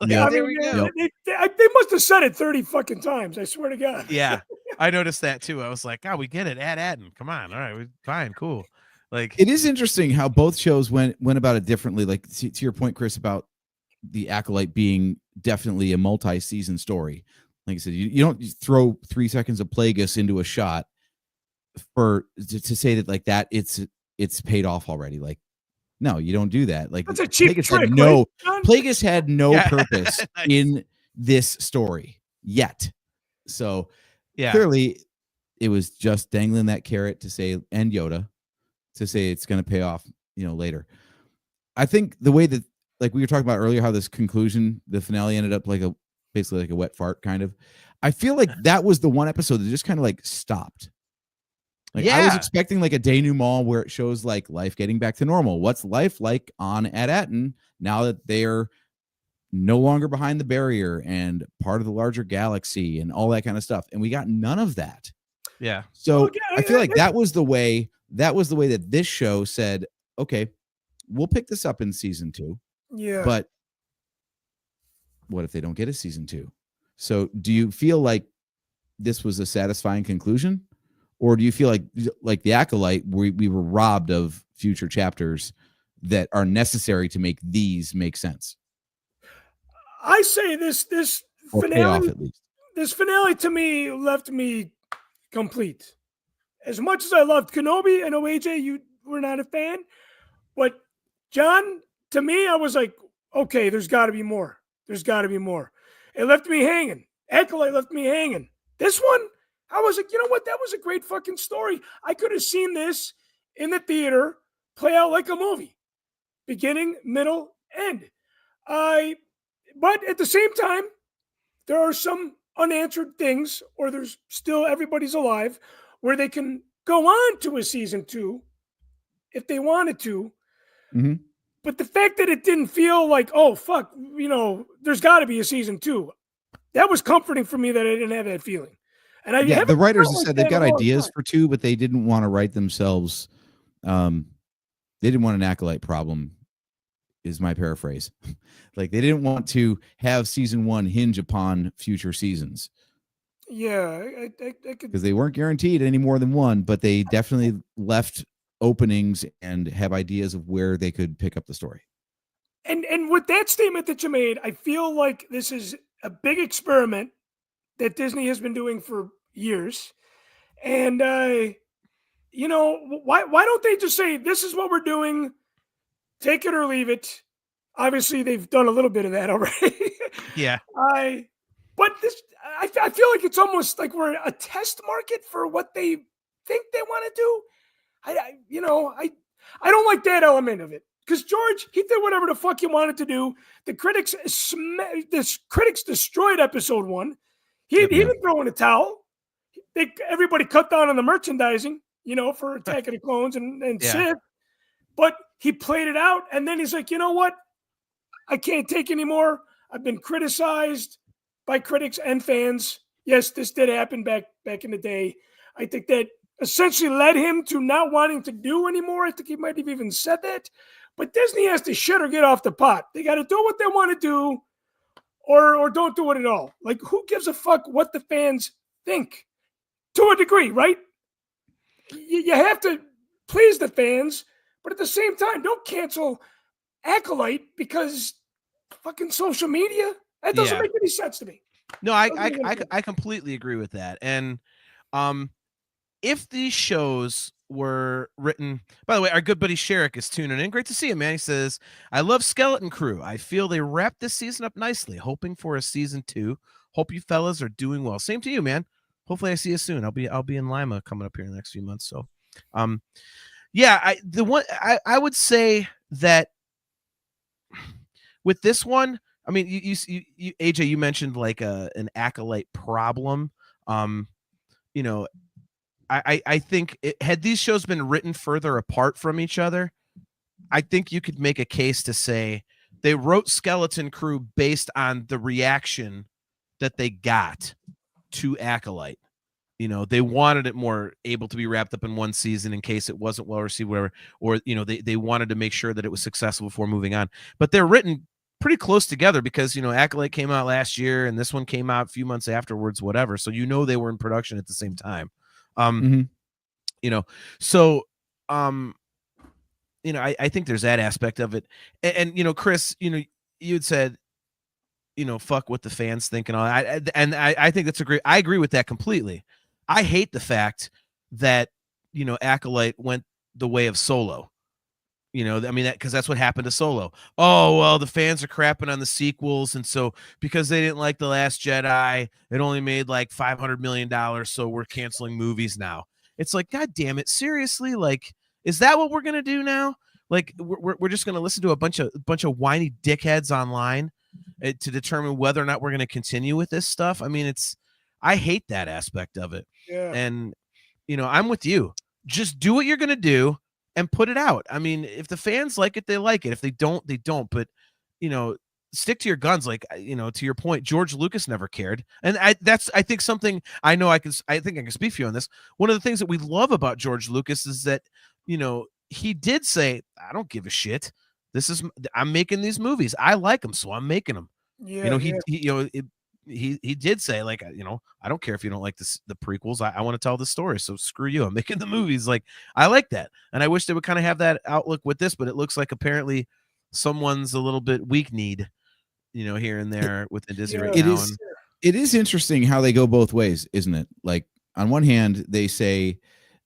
Yeah. I There mean, we go. they must have said it 30 fucking times. I swear to God. Yeah, I noticed that too. I was like, "Oh, we get it, AT-AT. Come on, all right, we're fine, cool." Like, It is interesting how both shows went about it differently. Like to your point, Chris, about the Acolyte being definitely a multi-season story. Like I said, you don't just throw 3 seconds of Plagueis into a shot to say that like that it's paid off already. Like, no, you don't do that. Like, That's a cheap Plagueis trick. had no right, John? Plagueis had no Yeah. purpose Nice. in this story yet. So yeah, clearly it was just dangling that carrot to say, and Yoda to say it's going to pay off, later. I think the way that, like we were talking about earlier, how this conclusion, the finale ended up basically like a wet fart kind of. I feel like that was the one episode that just kind of like stopped. Like I was Yeah. expecting like a denouement where it shows like life getting back to normal. What's life like on AT-AT now that they're no longer behind the barrier and part of the larger galaxy and all that kind of stuff. And we got none of that. yeah. So Oh, yeah, I feel like yeah. that was the way that this show said, okay, we'll pick this up in season 2, Yeah. but what if they don't get a season 2? So do you feel like this was a satisfying conclusion, or do you feel like the Acolyte, we were robbed of future chapters that are necessary to make these make sense I say this or pay off finale, at least? this finale to me left me complete. As much as I loved Kenobi, I know AJ, you were not a fan, but John, to me, I was like, okay, there's got to be more. There's got to be more. It left me hanging. Acolyte left me hanging. This one, I was like, you know what? That was a great fucking story. I could have seen this in the theater play out like a movie, beginning, middle, end. But at the same time, there are some unanswered things, or there's still everybody's alive, where they can go on to a season 2 if they wanted to. Mhm. But the fact that it didn't feel like, oh, fuck, there's got to be a season 2. That was comforting for me that I didn't have that feeling. And I Yeah, haven't the writers felt have like said that they've in a got long ideas time. for 2, but they didn't want to write themselves. They didn't want an Acolyte problem, is my paraphrase. Like they didn't want to have season 1 hinge upon future seasons Yeah, I could. because they weren't guaranteed any more than one, but they definitely left openings and have ideas of where they could pick up the story. And with that statement that you made, I feel like this is a big experiment that Disney has been doing for years. And why don't they just say this is what we're doing, take it or leave it? Obviously, they've done a little bit of that already. Yeah. But this, I feel like it's almost like we're a test market for what they think they want to do. I don't like that element of it because George, he did whatever the fuck he wanted to do. The critics destroyed episode 1. He didn't throw in a towel. Everybody cut down on the merchandising, for Attack of the Clones and Yeah. Sith. But he played it out, and then he's like, you know what? I can't take anymore. I've been criticized by critics and fans. Yes, this did happen back in the day. I think that essentially led him to not wanting to do anymore. I think he might have even said that. But Disney has to shit or get off the pot. They got to do what they want to do or don't do it at all. Like, who gives a fuck what the fans think? To a degree, right? You have to please the fans, but at the same time, don't cancel Acolyte because fucking social media. That doesn't Yeah. make any sense to me. No, I completely agree with that. And if these shows were written, by the way, our good buddy Sherrick is tuning in. Great to see him, man. He says, I love Skeleton Crew. I feel they wrapped this season up nicely. Hoping for a season 2. Hope you fellas are doing well. Same to you, man. Hopefully I see you soon. I'll be in Lima coming up here in the next few months. So yeah, I would say that with this one, I mean, you AJ, you mentioned like an Acolyte problem. I think had these shows been written further apart from each other, I think you could make a case to say they wrote Skeleton Crew based on the reaction that they got to Acolyte. They wanted it more able to be wrapped up in one season in case it wasn't well received, whatever, or they wanted to make sure that it was successful before moving on. But they're written pretty close together because Acolyte came out last year and this one came out a few months afterwards, whatever. So they were in production at the same time. So I think there's that aspect of it. And Chris, you had said, fuck what the fans think and all. I think that's I agree with that completely. I hate the fact that Acolyte went the way of Solo. Because that's what happened to Solo. Oh, well, the fans are crapping on the sequels, and so because they didn't like The Last Jedi, it only made like $500 million, so we're canceling movies now. It's like, God damn it, seriously? Like, is that what we're gonna do now? Like, we're just gonna listen to a bunch of whiny dickheads online to determine whether or not we're gonna continue with this stuff? I mean, I hate that aspect of it. Yeah. And I'm with you. Just do what you're gonna do and put it out. I mean, if the fans like it, they like it. If they don't, they don't. But stick to your guns. Like to your point, George Lucas never cared, and I think something I know I think I can speak for you on this. One of the things that we love about George Lucas is that he did say, "I don't give a shit. I'm making these movies. I like them, so I'm making them." Yeah. He did say, like, I don't care if you don't like the prequels. I want to tell the story. So screw you. I'm making the movies. Like, I like that. And I wish they would kind of have that outlook with this, but it looks like apparently someone's a little bit weak-kneed, here and there within Disney right now. It is interesting how they go both ways, isn't it? Like, on one hand, they say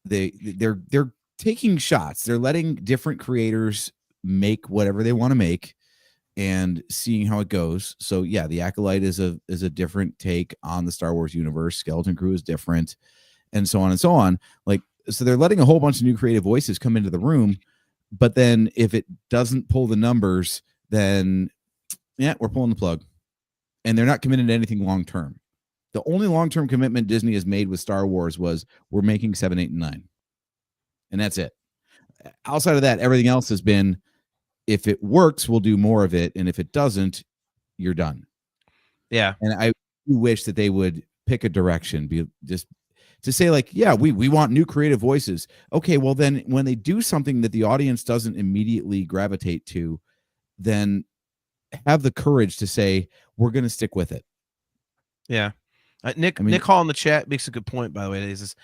they're taking shots. They're letting different creators make whatever they want to make and seeing how it goes. So yeah, the Acolyte is a different take on the Star Wars universe. Skeleton Crew is different, and so on and so on. Like, so they're letting a whole bunch of new creative voices come into the room, but then if it doesn't pull the numbers, then yeah, we're pulling the plug. And they're not committed to anything long term. The only long term commitment Disney has made with Star Wars was we're making 7, 8, and 9, and that's it. Outside of that, everything else has been, if it works, we'll do more of it. And if it doesn't, you're done. Yeah. And I wish that they would pick a direction. Be just to say like, yeah, we want new creative voices. Okay, well then when they do something that the audience doesn't immediately gravitate to, then have the courage to say we're going to stick with it. Yeah. Nick I mean- Nick Hall in the chat makes a good point, by the way. He says,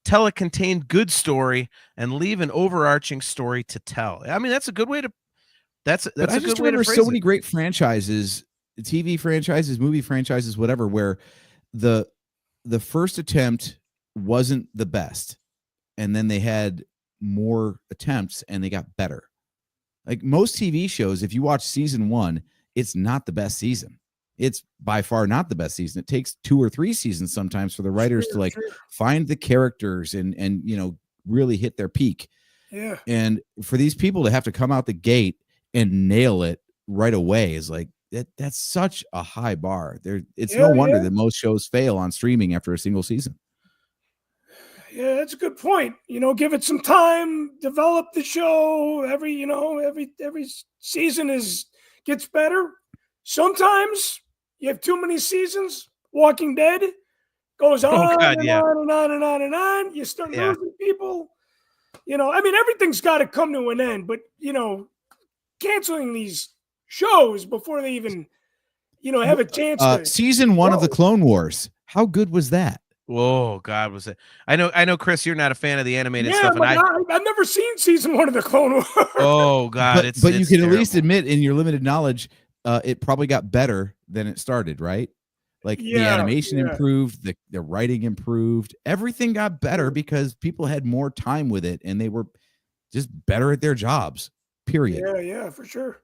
tell a contained good story and leave an overarching story to tell. I mean, that's a good way to that's But I a just good way to remember phrase so it. many great franchises, TV franchises, movie franchises, whatever, where the first attempt wasn't the best, and then they had more attempts and they got better. Like most TV shows, if you watch season 1, it's not the best season. It's by far not the best season. It takes 2 or 3 seasons sometimes for the writers to like find the characters and really hit their peak. Yeah. And for these people to have to come out the gate and nail it right away is like that's such a high bar. It's no wonder that most shows fail on streaming after a single season. Yeah, that's a good point. Give it some time, develop the show. Every season gets better. Sometimes you have too many seasons. Walking Dead goes on God, and yeah. on and on and on and on. You start losing people. Everything's got to come to an end, but canceling these shows before they even, have a chance to season 1 of the Clone Wars. How good was that? Whoa, God, was it? I know, Chris, you're not a fan of the animated stuff, and I've never seen season 1 of the Clone Wars. Oh God, but you can terrible. at least admit in your limited knowledge, it probably got better than it started, right? Like the animation improved, the writing improved, everything got better because people had more time with it and they were just better at their jobs. Period. Yeah, for sure.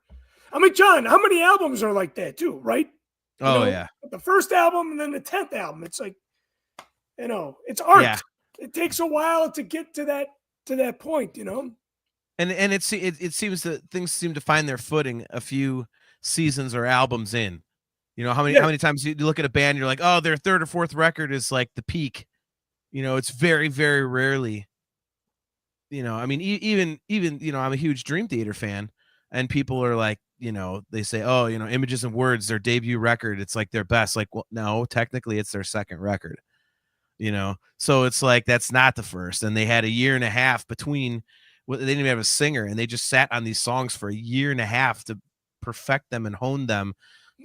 I mean, John, how many albums are like that too, right? Yeah. The first album and then the 10th album. It's like, it's art. Yeah. It takes a while to get to that point, And it seems that things seem to find their footing a few seasons or albums in. How many times you look at a band, you're like, oh, their third or fourth record is like the peak. It's very, very rarely. I mean, even I'm a huge Dream Theater fan, and people are like, they say, oh, Images and Words, their debut record, it's like their best. Like, well, no, technically it's their second record. So it's like that's not the first, and they had a year and a half between. They didn't even have a singer, and they just sat on these songs for a year and a half to perfect them and hone them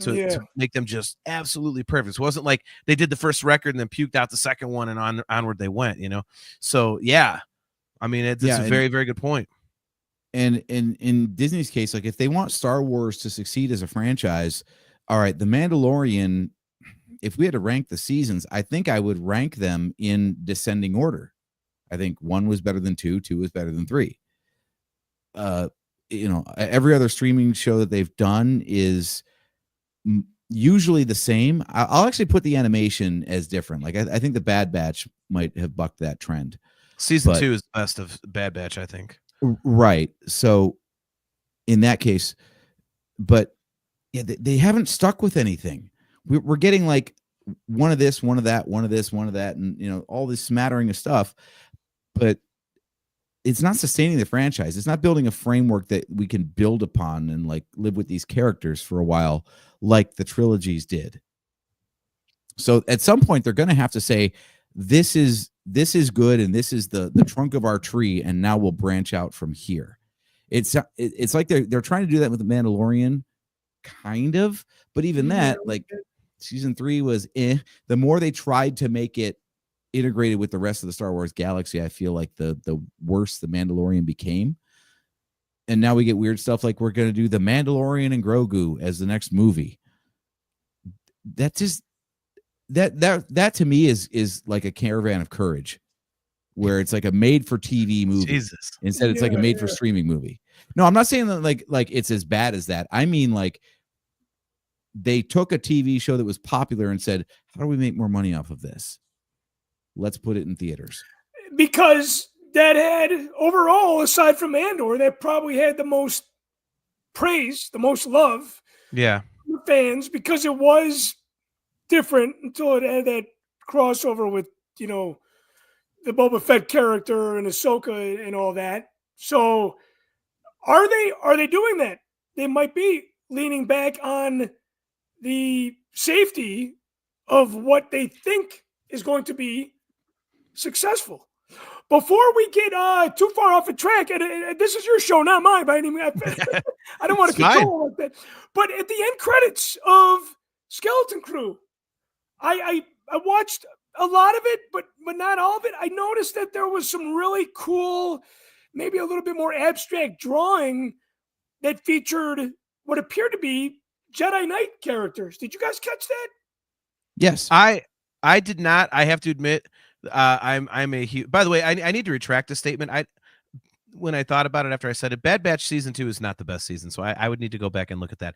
to make them just absolutely perfect. It wasn't like they did the first record and then puked out the second one and onward they went. So yeah, I mean it's a very, very good point. And in Disney's case, like if they want Star Wars to succeed as a franchise, all right, The Mandalorian. If we had to rank the seasons, I think I would rank them in descending order. I think 1 was better than 2, 2 was better than 3. Every other streaming show that they've done is usually the same. I'll actually put the animation as different. Like I think the Bad Batch might have bucked that trend. Season 2 is the best of Bad Batch, I think. Right. So in that case, but yeah, they haven't stuck with anything. We're getting like one of this, one of that, one of this, one of that, and all this smattering of stuff, but it's not sustaining the franchise. It's not building a framework that we can build upon and like live with these characters for a while, like the trilogies did. So at some point, they're going to have to say, this is good, and this is the trunk of our tree, and now we'll branch out from here. It's like they're trying to do that with the Mandalorian, kind of, but even that, like season 3 was the more they tried to make it integrated with the rest of the Star Wars galaxy, I feel like the worse the Mandalorian became. And now we get weird stuff like we're going to do the Mandalorian and Grogu as the next movie. That just that to me is like a Caravan of Courage, where it's like a made for TV movie. Jesus. Instead it's like a made for streaming movie. No, I'm not saying that like it's as bad as that. I mean, like they took a TV show that was popular and said, how do we make more money off of this? Let's put it in theaters. Because that had overall, aside from Andor, that probably had the most praise, the most love. Yeah. From fans, because it was different until it had that crossover with, the Boba Fett character and Ahsoka and all that. So are they doing that? They might be leaning back on the safety of what they think is going to be successful. Before we get too far off the track, and this is your show, not mine by any means. I don't want to It's control like that. But at the end credits of Skeleton Crew, I watched a lot of it, but not all of it. I noticed that there was some really cool, maybe a little bit more abstract drawing that featured what appeared to be Jedi Knight characters. Did you guys catch that? Yes. I did not. I have to admit, I'm a huge. By the way, I need to retract a statement. When I thought about it after I said it, Bad Batch season 2 is not the best season, so I would need to go back and look at that.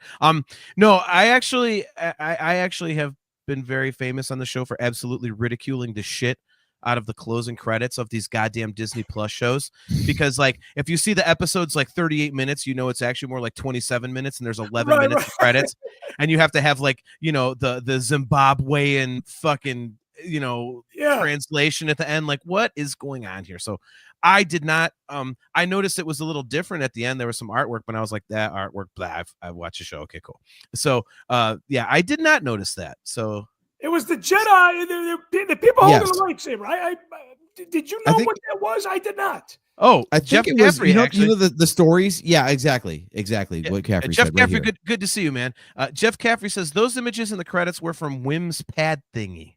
No, I actually have been very famous on the show for absolutely ridiculing the shit out of the closing credits of these goddamn Disney Plus shows, because like if you see the episodes like 38 minutes, you know it's actually more like 27 minutes, and there's 11 minutes of credits, and you have to have like, you know, the Zimbabwean fucking, you know, translation at the end. Like, what is going on here? So I did not I noticed it was a little different at the end. There was some artwork, but I was like, that artwork, blah, I watched the show. Okay, cool. So yeah, I did not notice that. So it was the Jedi, the people holding the lightsaber. Did you know what that was? I did not. Oh, I Jeff think it was, Caffrey, you know the stories. Yeah, exactly. Yeah. What Caffrey Jeff said. Caffrey, Right here. good to see you, man. Jeff Caffrey says those images in the credits were from Wim's pad thingy.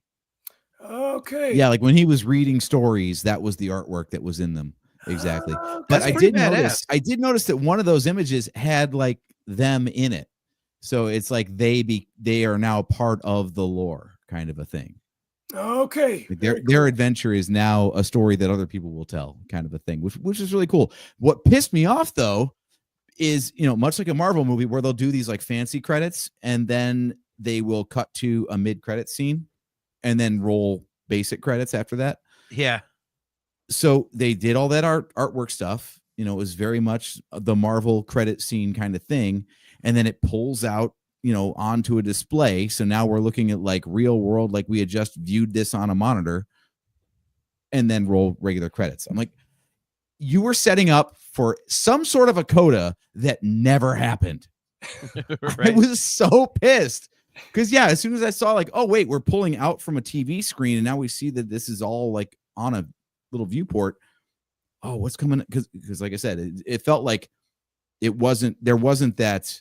Okay. Yeah, like when he was reading stories, that was the artwork that was in them. Exactly. But I did notice that one of those images had like them in it. So it's like they are now part of the lore, kind of a thing. Okay. Like their adventure is now a story that other people will tell, kind of a thing, which is really cool. What pissed me off though is, you know, much like a Marvel movie where they'll do these like fancy credits and then they will cut to a mid-credit scene and then roll basic credits after that. Yeah. So they did all that artwork stuff. You know, it was very much the Marvel credit scene kind of thing. And then it pulls out, you know, onto a display. So now we're looking at like real world, like we had just viewed this on a monitor, and then roll regular credits. I'm like, you were setting up for some sort of a coda that never happened. Right. I was so pissed. Because yeah, as soon as I saw like, oh wait, we're pulling out from a TV screen and now we see that this is all like on a little viewport. Oh, what's coming? Because like I said, it felt like there wasn't that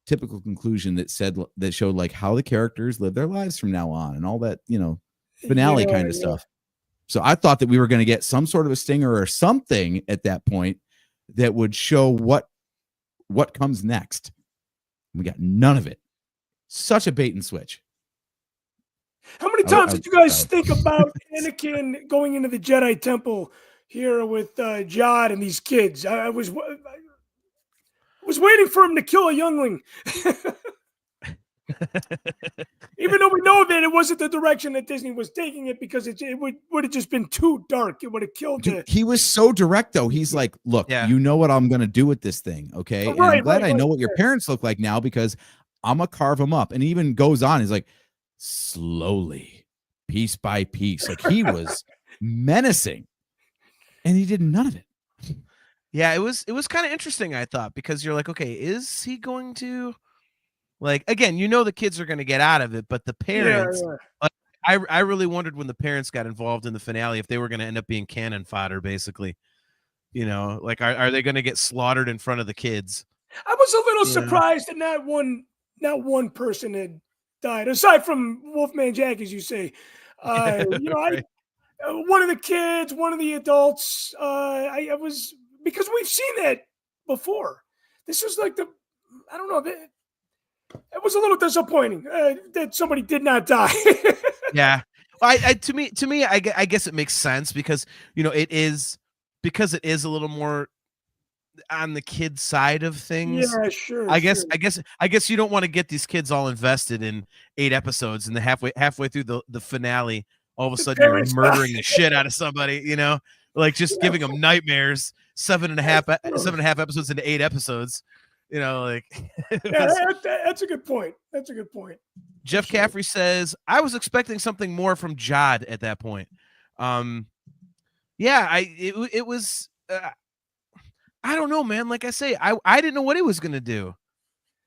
typical conclusion that showed like how the characters live their lives from now on and all that, you know, finale kind of stuff. So I thought that we were going to get some sort of a stinger or something at that point that would show what comes next. We got none of it. Such a bait and switch. How many times did you guys think about Anakin going into the Jedi Temple here with Jod and these kids? I was waiting for him to kill a youngling. Even though we know that it wasn't the direction that Disney was taking it, because it would have just been too dark. It would have killed it. He was so direct, though. He's like, look, you know what I'm going to do with this thing, okay? And I'm glad I know what your parents look like now, because I'm going to carve them up. And he even goes on. He's like, slowly, piece by piece. Like he was menacing. And he did none of it. Yeah, it was kind of interesting, I thought, because you're like, okay, is he going to, like, again, you know the kids are going to get out of it, but the parents, like, I really wondered when the parents got involved in the finale if they were going to end up being cannon fodder, basically. You know, like, are they going to get slaughtered in front of the kids? I was a little surprised that not one person had died, aside from Wolfman Jack, as you say. You know, Right. One of the kids, one of the adults. I was, because we've seen that before. This was like I don't know. It was a little disappointing that somebody did not die. Yeah. To me, I guess it makes sense because, you know, it is a little more on the kid side of things. Yeah, sure. I guess you don't want to get these kids all invested in 8 episodes and the halfway through the finale, all of a sudden you're murdering the shit out of somebody, you know, like just giving them nightmares. 7.5 episodes into 8 episodes, you know, like. That's a good point. Jeff Caffrey says, I was expecting something more from Jod at that point. Yeah, it was. I don't know, man. Like I say, I didn't know what he was gonna do.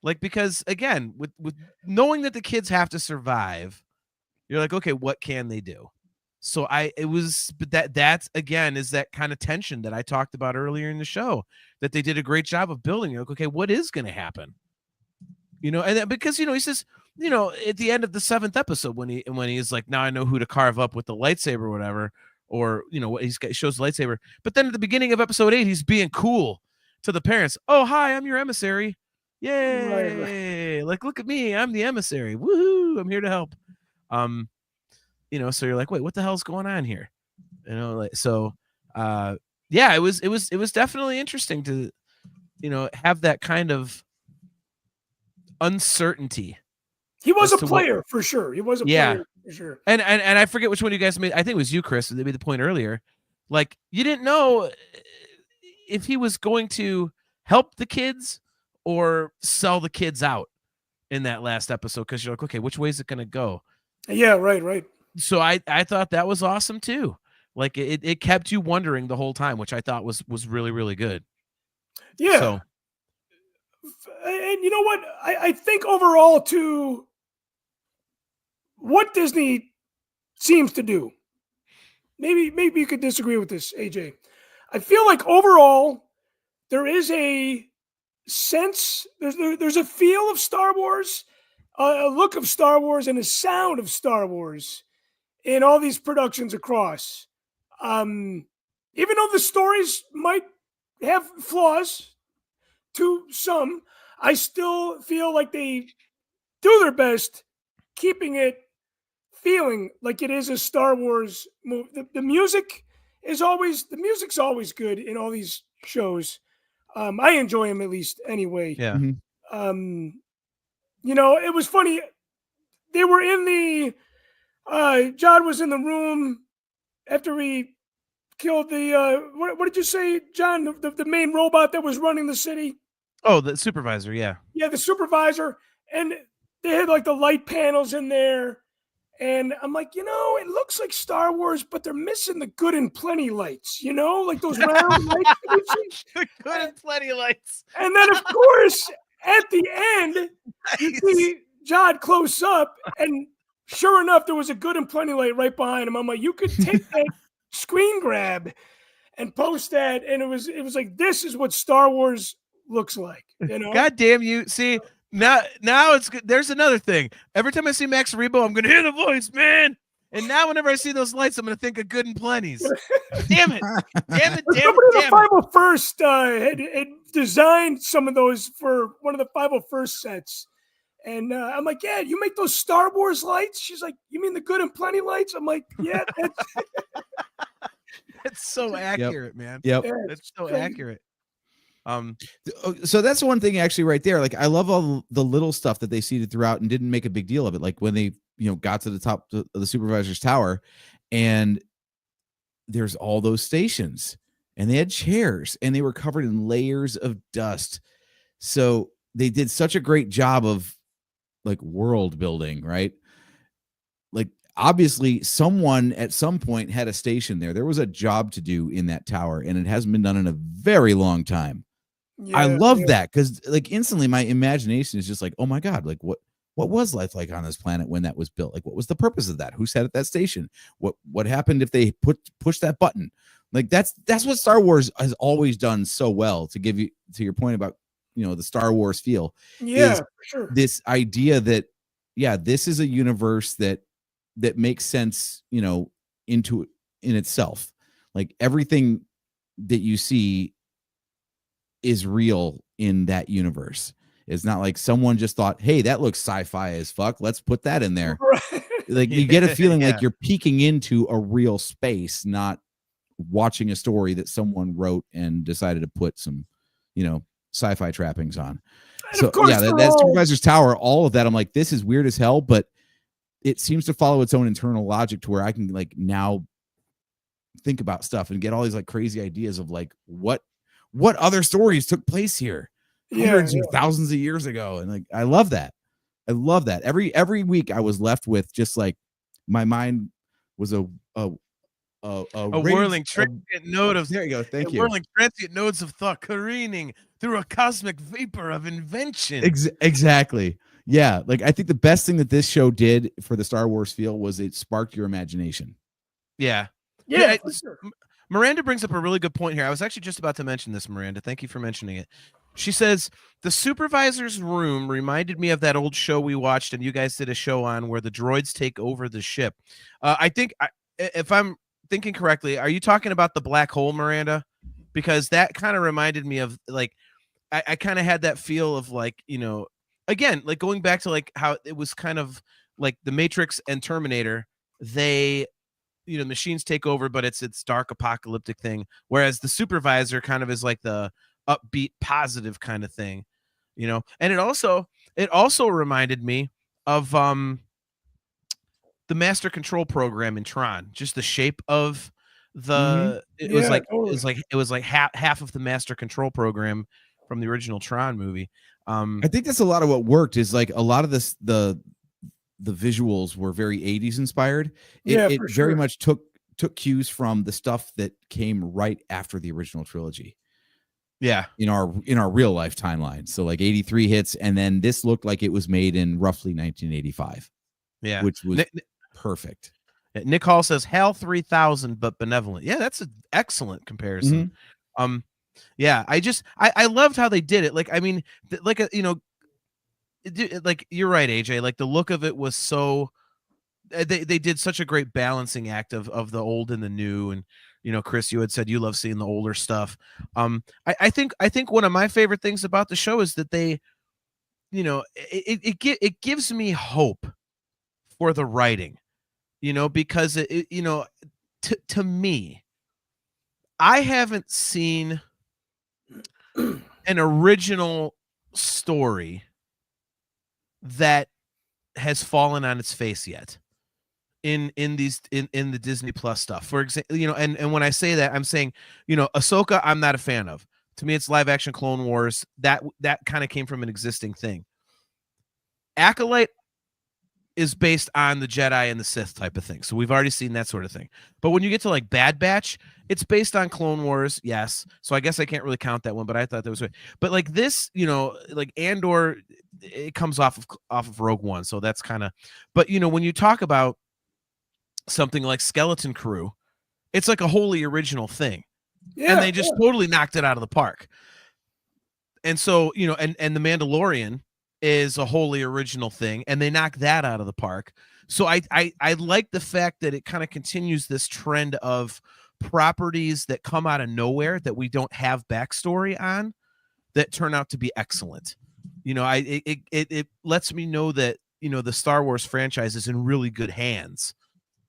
Like, because again, with knowing that the kids have to survive, you're like, okay, what can they do? So but that's again is that kind of tension that I talked about earlier in the show that they did a great job of building. You're like, okay, what is going to happen? And then, because he says, at the end of the 7th episode when he's like, now I know who to carve up with the lightsaber or whatever, or what he shows the lightsaber. But then at the beginning of episode 8, he's being cool to the parents. Oh, hi, I'm your emissary. Yay! Right. Like, look at me, I'm the emissary. Woohoo! I'm here to help. So you're like, wait, what the hell's going on here? Yeah, it was definitely interesting to, have that kind of uncertainty. He was a player for sure. He was a player for sure. And I forget which one you guys made. I think it was you, Chris. They made the point earlier. Like, you didn't know if he was going to help the kids or sell the kids out in that last episode, because you're like, okay, which way is it going to go? Yeah, right. So I thought that was awesome too. Like, it kept you wondering the whole time, which I thought was really, really good. Yeah. So, and you know what? I think overall too, what Disney seems to do, maybe you could disagree with this, AJ. I feel like overall there is a sense, there's a feel of Star Wars, a look of Star Wars, and a sound of Star Wars in all these productions across. Even though the stories might have flaws to some, I still feel like they do their best keeping it feeling like it is a Star Wars movie. The music's always good in all these shows. I enjoy them, at least anyway. yeah. Mhm. It was funny. They were in the John was in the room after we killed the what did you say, John? The main robot that was running the city. Oh, the supervisor. Yeah. Yeah, the supervisor. And they had like the light panels in there. And I'm like, it looks like Star Wars, but they're missing the good and plenty lights, like those round lights. Good and plenty lights. And then, of course, at the end, you see John close up, and sure enough, there was a good and plenty light right behind him. I'm like, you could take that screen grab and post that, and it was like, this is what Star Wars looks like. God damn you! See. Now it's good. There's another thing. Every time I see Max Rebo, I'm gonna hear the voice, man. And now whenever I see those lights, I'm gonna think of Good and Plenty's. Damn it! Damn it! Somebody in the 501st had designed some of those for one of the 501st sets, and I'm like, yeah, you make those Star Wars lights? She's like, you mean the Good and Plenty lights? I'm like, yeah. That's so accurate, man. Yep. That's so accurate. So that's one thing actually right there. Like, I love all the little stuff that they seeded throughout and didn't make a big deal of it. Like when they, got to the top of the supervisor's tower, and there's all those stations, and they had chairs, and they were covered in layers of dust. So they did such a great job of like world building, right? Like, obviously someone at some point had a station there. There was a job to do in that tower, and it hasn't been done in a very long time. Yeah, I love that, because like instantly my imagination is just like, oh my God, like what was life like on this planet when that was built? Like, what was the purpose of that? Who sat at that station? What happened if they push that button? Like, that's what Star Wars has always done so well, to give you to your point about, the Star Wars feel. Yeah, is for sure. This idea that, yeah, this is a universe that makes sense, in itself. Like, everything that you see is real in that universe. It's not like someone just thought, hey, that looks sci-fi as fuck, let's put that in there. Right. Like, you get a feeling Yeah. like you're peeking into a real space, not watching a story that someone wrote and decided to put some, sci-fi trappings on. And So of course, yeah, they're that all- supervisor's tower, all of that, I'm like, this is weird as hell, but it seems to follow its own internal logic to where I can like now think about stuff and get all these like crazy ideas of like what other stories took place here hundreds of thousands of years ago. And like, I love that. Every week I was left with just like, my mind was a whirling transient node of there you go. Thank you. whirling transient nodes of thought careening through a cosmic vapor of invention. Exactly. Yeah, like I think the best thing that this show did for the Star Wars feel was it sparked your imagination. Yeah. Yeah, Yeah, for sure. Miranda brings up a really good point here. I was actually just about to mention this, Miranda. Thank you for mentioning it. She says, the supervisor's room reminded me of that old show we watched, and you guys did a show on where the droids take over the ship. I think, if I'm thinking correctly, are you talking about the black hole, Miranda? Because that kind of reminded me of, like, I kind of had that feel of, like, you know, again, like going back to like how it was kind of like the Matrix and Terminator, they, you know, machines take over, but it's dark apocalyptic thing, whereas the supervisor kind of is like the upbeat positive kind of thing, you know. And it also reminded me of the master control program in Tron, just the shape of the it was Yeah, like totally. it was like half of the master control program from the original Tron movie. I think that's a lot of what worked is like a lot of this the visuals were very 80s inspired. Yeah, It for very sure. much took cues from the stuff that came right after the original trilogy Yeah. in our real life timeline. So like 83 hits, and then this looked like it was made in roughly 1985, Yeah. which was Nick, perfect. Nick Hall says HAL 3000 but benevolent. Yeah, that's an excellent comparison. Yeah, I loved how they did it. Like, I mean, like a, you know, like you're right, AJ. Like the look of it was so they did such a great balancing act of the old and the new. And you know, Chris, you had said you love seeing the older stuff. I think one of my favorite things about the show is that they, you know, it gives me hope for the writing, you know, because it you know, to me, I haven't seen an original story that has fallen on its face yet in the Disney Plus stuff. For example, you know, and when I say that, I'm saying, you know, Ahsoka, I'm not a fan of. To me, it's live action Clone Wars. That kind of came from an existing thing. Acolyte is based on the Jedi and the Sith type of thing. So we've already seen that sort of thing. But when you get to like Bad Batch, it's based on Clone Wars, yes. So I guess I can't really count that one, but I thought that was good. But like this, you know, like Andor, it comes off of Rogue One. So that's kind of, but you know, when you talk about something like Skeleton Crew, it's like a wholly original thing. Yeah, And they just totally knocked it out of the park. And so, you know, and the Mandalorian is a wholly original thing, and they knock that out of the park. So I like the fact that it kind of continues this trend of properties that come out of nowhere that we don't have backstory on that turn out to be excellent. You know, it lets me know that, you know, the Star Wars franchise is in really good hands.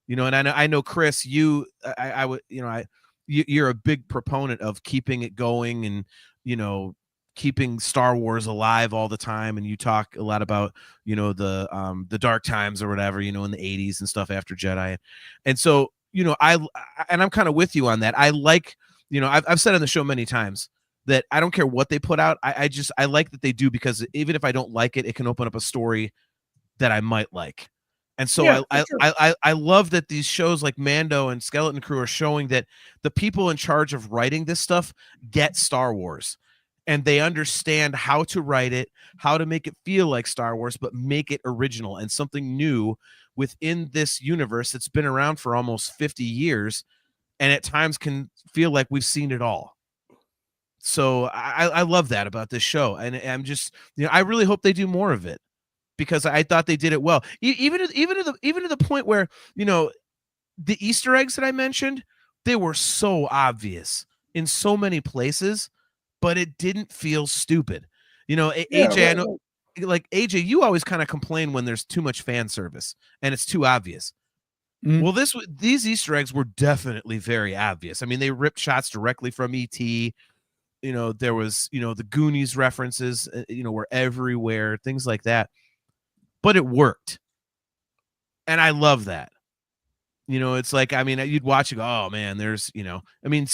You know, and I know Chris, you're a big proponent of keeping it going and, you know, keeping Star Wars alive all the time. And you talk a lot about, you know, the dark times or whatever, you know, in the 80s and stuff after Jedi. And so, you know, I'm kind of with you on that. I like, you know, I've said on the show many times that I don't care what they put out. I like that they do, because even if I don't like it, it can open up a story that I might like. And so Yeah, for sure. I love that these shows like Mando and Skeleton Crew are showing that the people in charge of writing this stuff get Star Wars, and they understand how to write it, how to make it feel like Star Wars, but make it original and something new within this universe that's been around for almost 50 years, and at times can feel like we've seen it all. So I love that about this show, and I'm just, you know, I really hope they do more of it, because I thought they did it well. Even to the point where, you know, the Easter eggs that I mentioned, they were so obvious in so many places, but it didn't feel stupid. You know, Yeah, AJ, I right, know, like AJ, you always kind of complain when there's too much fan service and it's too obvious. Mhm. Well, these Easter eggs were definitely very obvious. I mean, they ripped shots directly from ET. You know, there was, you know, the Goonies references, you know, were everywhere, things like that. But it worked. And I love that. You know, it's like, I mean, you'd watch it go, oh man, there's, you know, I mean,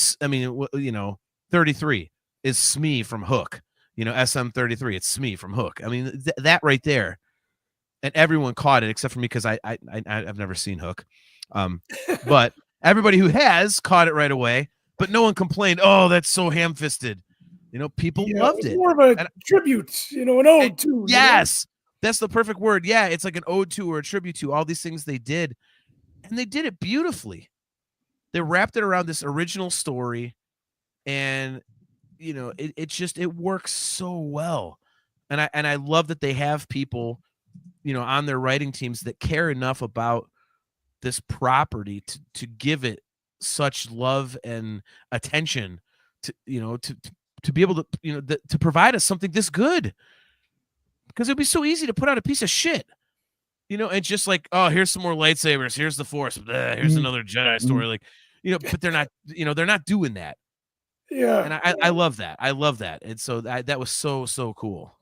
you know, 33 is Smee from Hook, you know, SM33, it's Smee from Hook. I mean, that right there. And everyone caught it except for me, because I've never seen Hook. But everybody who has caught it right away, but no one complained, oh, that's so ham-fisted. You know, people yeah, loved it's it. more of a And- tribute, you know, an ode to. Yes. That's the perfect word. Yeah, it's like an ode to or a tribute to all these things they did, and they did it beautifully. They wrapped it around this original story, and it works so well. And I love that they have people, on their writing teams that care enough about this property to give it such love and attention to be able to to provide us something this good. Because it'd be so easy to put out a piece of shit, and just like, oh, here's some more lightsabers, here's the Force, here's another Jedi story, like, but they're not, they're not doing that. Yeah, and I love that. I love that, and so that was so cool.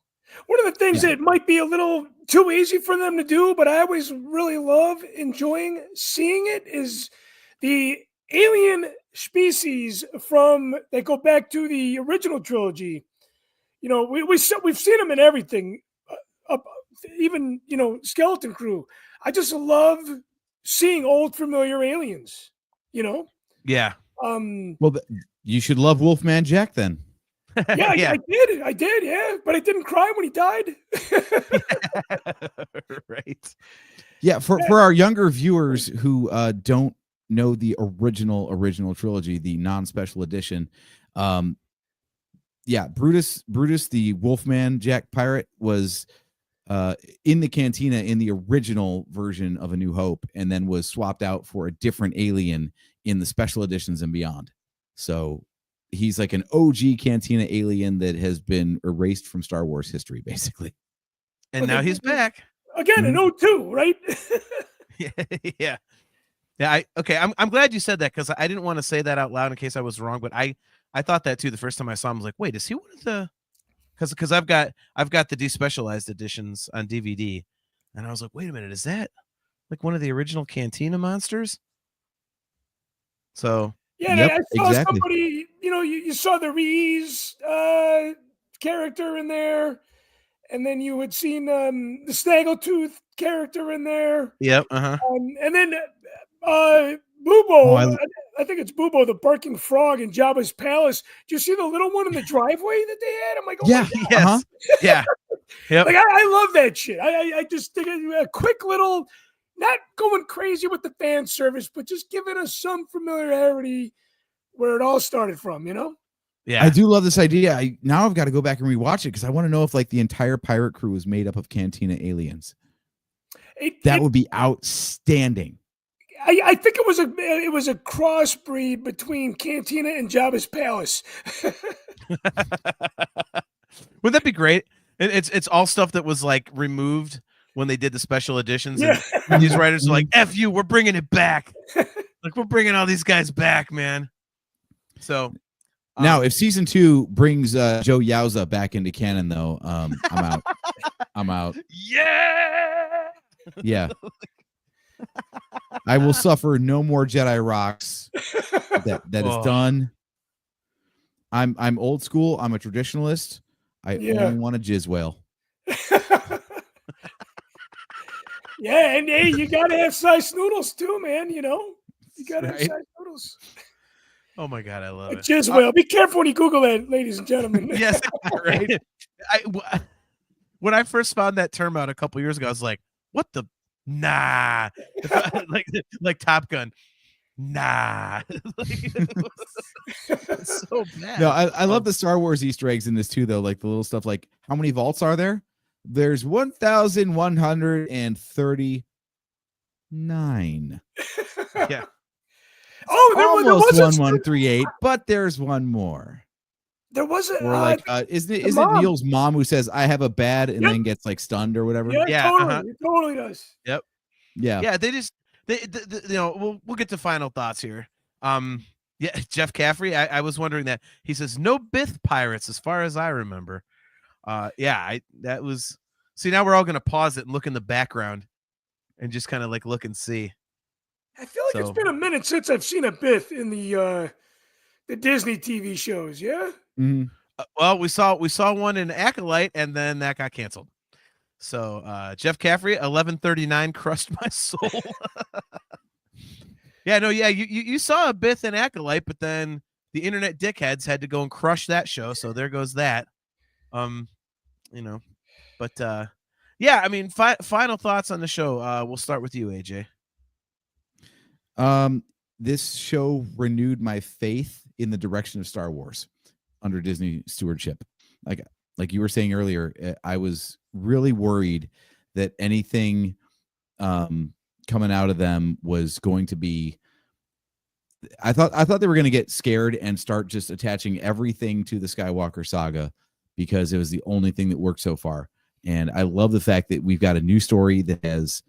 one of the things that might be a little too easy for them to do, but I always really love enjoying seeing it, is the alien species that go back to the original trilogy. We've seen them in everything, even Skeleton Crew. I just love seeing old familiar aliens. Yeah. Well, you should love Wolfman Jack then. Yeah, I did, yeah, but I didn't cry when he died. Right. Yeah, for our younger viewers who don't know the original trilogy, the non-special edition, Brutus the Wolfman Jack pirate was in the cantina in the original version of A New Hope, and then was swapped out for a different alien in the special editions and beyond. So he's like an OG cantina alien that has been erased from Star Wars history, basically. And now he's back again in 02, right? Yeah. I'm glad you said that, because I didn't want to say that out loud in case I was wrong, but I thought that too the first time I saw him. I was like, wait, is he one of the? Because I've got the despecialized editions on DVD, and I was like, wait a minute, is that like one of the original Cantina monsters? So yeah, yep, I saw exactly. somebody. You saw the Reese character in there, and then you had seen the Snaggletooth character in there. Yep. And then Bubo. I think it's Bubo, the barking frog in Jabba's palace. Do you see the little one in the driveway that they had? I'm like, oh my God. Yes. Yeah. Yep. Like I love that shit. I just think a quick little, not going crazy with the fan service, but just giving us some familiarity where it all started from, Yeah. I do love this idea. I've got to go back and rewatch it, because I want to know if like the entire pirate crew was made up of Cantina aliens. That would be outstanding. I think it was a crossbreed between Cantina and Jabba's palace. Would that be great? It's all stuff that was like removed when they did the special editions. Yeah. And these writers are like, F you, we're bringing it back. Like, we're bringing all these guys back, man. So now, if season 2 brings Joe Yauza back into canon, though, I'm out. I'm out. Yeah. Yeah. I will suffer no more Jedi rocks. That is done. I'm old school. I'm a traditionalist. I only want a jizz whale. Yeah, and hey, you gotta have size noodles too, man. You gotta have size noodles. Oh my God, I love it. Jizz whale. Be careful when you Google that, ladies and gentlemen. Yes, right. When I first found that term out a couple years ago, I was like, what the? Nah. like Top Gun. Nah. It's so bad. No, I love the Star Wars Easter eggs in this too, though. Like the little stuff like, how many vaults are there? There's 1,139. Yeah. Oh, there Almost was 1138, but there's one more. There was a Or like, isn't it Neil's mom who says, I have a bad, and then gets like stunned or whatever? Yeah, totally. It totally does. Yep. Yeah. Yeah, they we'll get to final thoughts here. Yeah, Jeff Caffrey, I was wondering that. He says no Bith pirates as far as I remember. That was, see, now we're all gonna pause it and look in the background and just kind of like look and see. I feel like it's been a minute since I've seen a Bith in the Disney TV shows. Yeah. Mm-hmm. Well, we saw one in Acolyte, and then that got canceled. So Jeff Caffrey, 1139 crushed my soul. You saw a Bith in Acolyte, but then the internet dickheads had to go and crush that show. So there goes that. But yeah, I mean, final thoughts on the show. We'll start with you, AJ. This show renewed my faith in the direction of Star Wars under Disney stewardship. Like you were saying earlier, I was really worried that anything coming out of them was going to be. I thought they were going to get scared and start just attaching everything to the Skywalker saga because it was the only thing that worked so far. And I love the fact that we've got a new story that has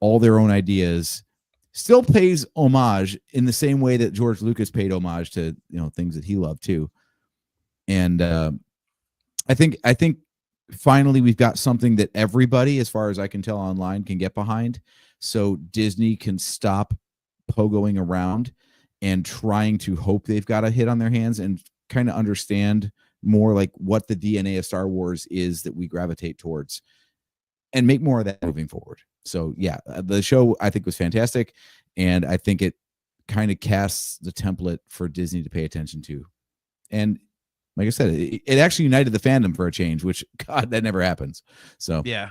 all their own ideas, still pays homage in the same way that George Lucas paid homage to, things that he loved too. And I think finally we've got something that everybody, as far as I can tell online, can get behind. So Disney can stop pogoing around and trying to hope they've got a hit on their hands and kind of understand more like what the DNA of Star Wars is that we gravitate towards and make more of that moving forward. So yeah, the show I think was fantastic. And I think it kind of casts the template for Disney to pay attention to. And like I said, it actually united the fandom for a change, which God, that never happens. So Yeah.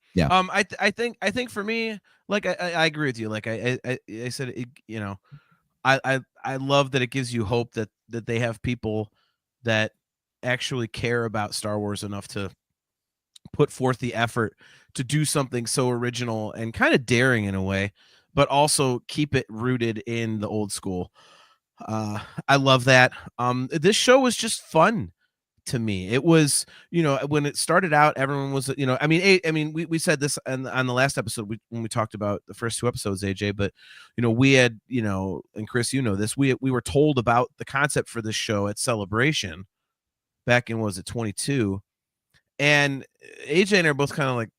I think for me, like I agree with you. Like I said, I love that it gives you hope that they have people that actually care about Star Wars enough to put forth the effort to do something so original and kind of daring in a way, but also keep it rooted in the old school. I love that. This show was just fun to me. It was, when it started out, everyone was, we said this on the last episode when we talked about the first two episodes, AJ, but, we had, and Chris, this, we were told about the concept for this show at Celebration back in, was it 22? And AJ and I are both kind of like,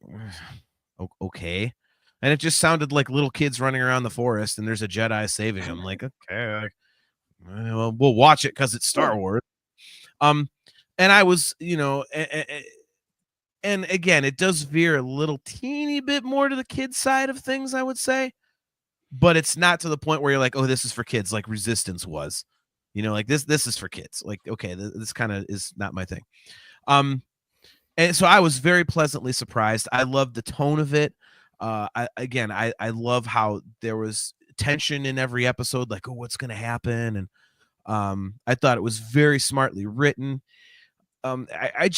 okay. And it just sounded like little kids running around the forest and there's a Jedi saving them. Like, okay, well, we'll watch it because it's Star Wars. And I was, and again, it does veer a little teeny bit more to the kids side of things, I would say, but it's not to the point where you're like, oh, this is for kids, like Resistance was, like this is for kids. Like, okay, this kind of is not my thing. And so I was very pleasantly surprised. I loved the tone of it. I love how there was tension in every episode, like, oh, what's going to happen? And I thought it was very smartly written. I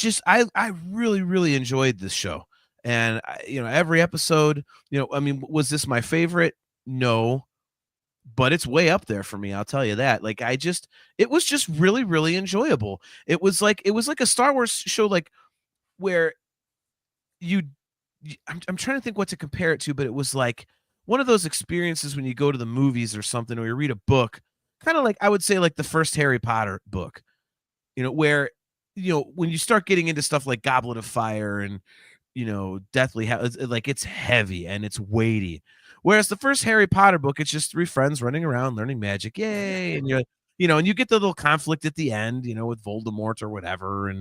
really, really enjoyed this show. And, every episode, was this my favorite? No, but it's way up there for me. I'll tell you that. Like, it was just really, really enjoyable. It was like a Star Wars show, like, where I'm trying to think what to compare it to, but it was like one of those experiences when you go to the movies or something, or you read a book, kind of like, I would say, like the first Harry Potter book, where, when you start getting into stuff like Goblet of Fire and, Deathly Hallows, like it's heavy and it's weighty. Whereas the first Harry Potter book, it's just three friends running around learning magic. Yay. And and you get the little conflict at the end, with Voldemort or whatever.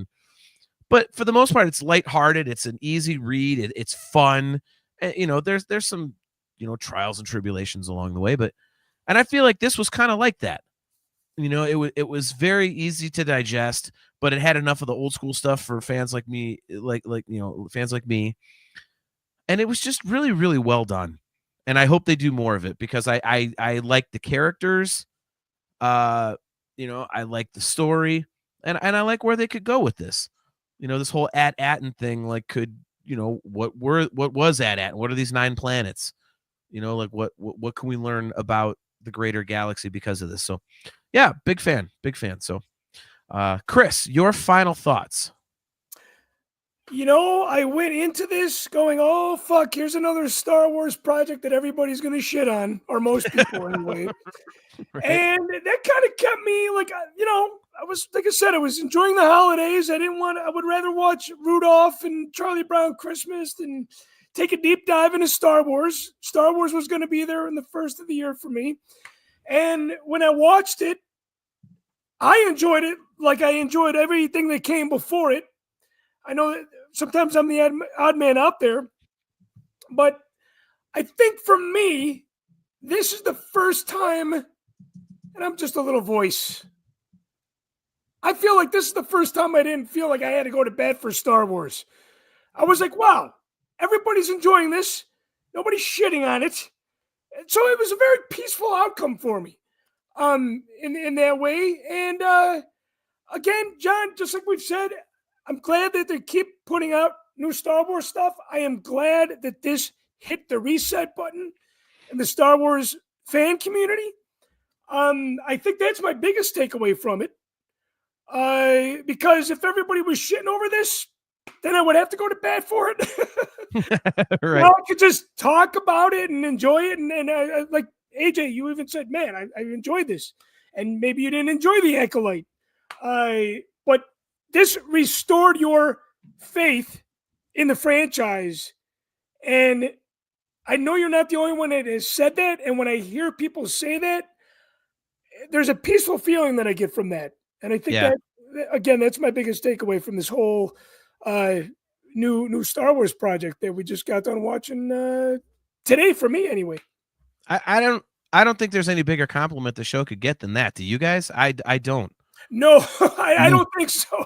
But for the most part, it's lighthearted. It's an easy read. It's fun. There's some, trials and tribulations along the way, and I feel like this was kind of like that. It was very easy to digest, but it had enough of the old school stuff for fans like me, fans like me. And it was just really, really well done. And I hope they do more of it because I like the characters. I like the story, and I like where they could go with this. This whole At-Atten thing, like, could, what was At-Atten? What are these 9 planets? Like what can we learn about the greater galaxy because of this? So yeah, big fan. So, Chris, your final thoughts. I went into this going, oh, fuck, here's another Star Wars project that everybody's going to shit on, or most people anyway. Right. And that kind of kept me like, I was, like I said, I was enjoying the holidays. I would rather watch Rudolph and Charlie Brown Christmas than take a deep dive into Star Wars. Star Wars was going to be there in the first of the year for me. And when I watched it, I enjoyed it like I enjoyed everything that came before it. I know that sometimes I'm the odd man out there, but I think for me, this is the first time, and I'm just a little voice, I feel like this is the first time I didn't feel like I had to go to bed for Star Wars. I was like, wow, everybody's enjoying this. Nobody's shitting on it. And so it was a very peaceful outcome for me in that way. And again, John, just like we've said, I'm glad that they keep putting out new Star Wars stuff. I am glad that this hit the reset button in the Star Wars fan community. I think that's my biggest takeaway from it. Because if everybody was shitting over this, then I would have to go to bat for it. Right. Well, I could just talk about it and enjoy it. And like AJ, you even said, man, I enjoyed this. And maybe you didn't enjoy The Acolyte. But this restored your faith in the franchise. And I know you're not the only one that has said that. And when I hear people say that, there's a peaceful feeling that I get from that. And I think that, again, that's my biggest takeaway from this whole new Star Wars project that we just got done watching today, for me anyway. I don't think there's any bigger compliment the show could get than that. Do you guys? I don't. No, I don't think so.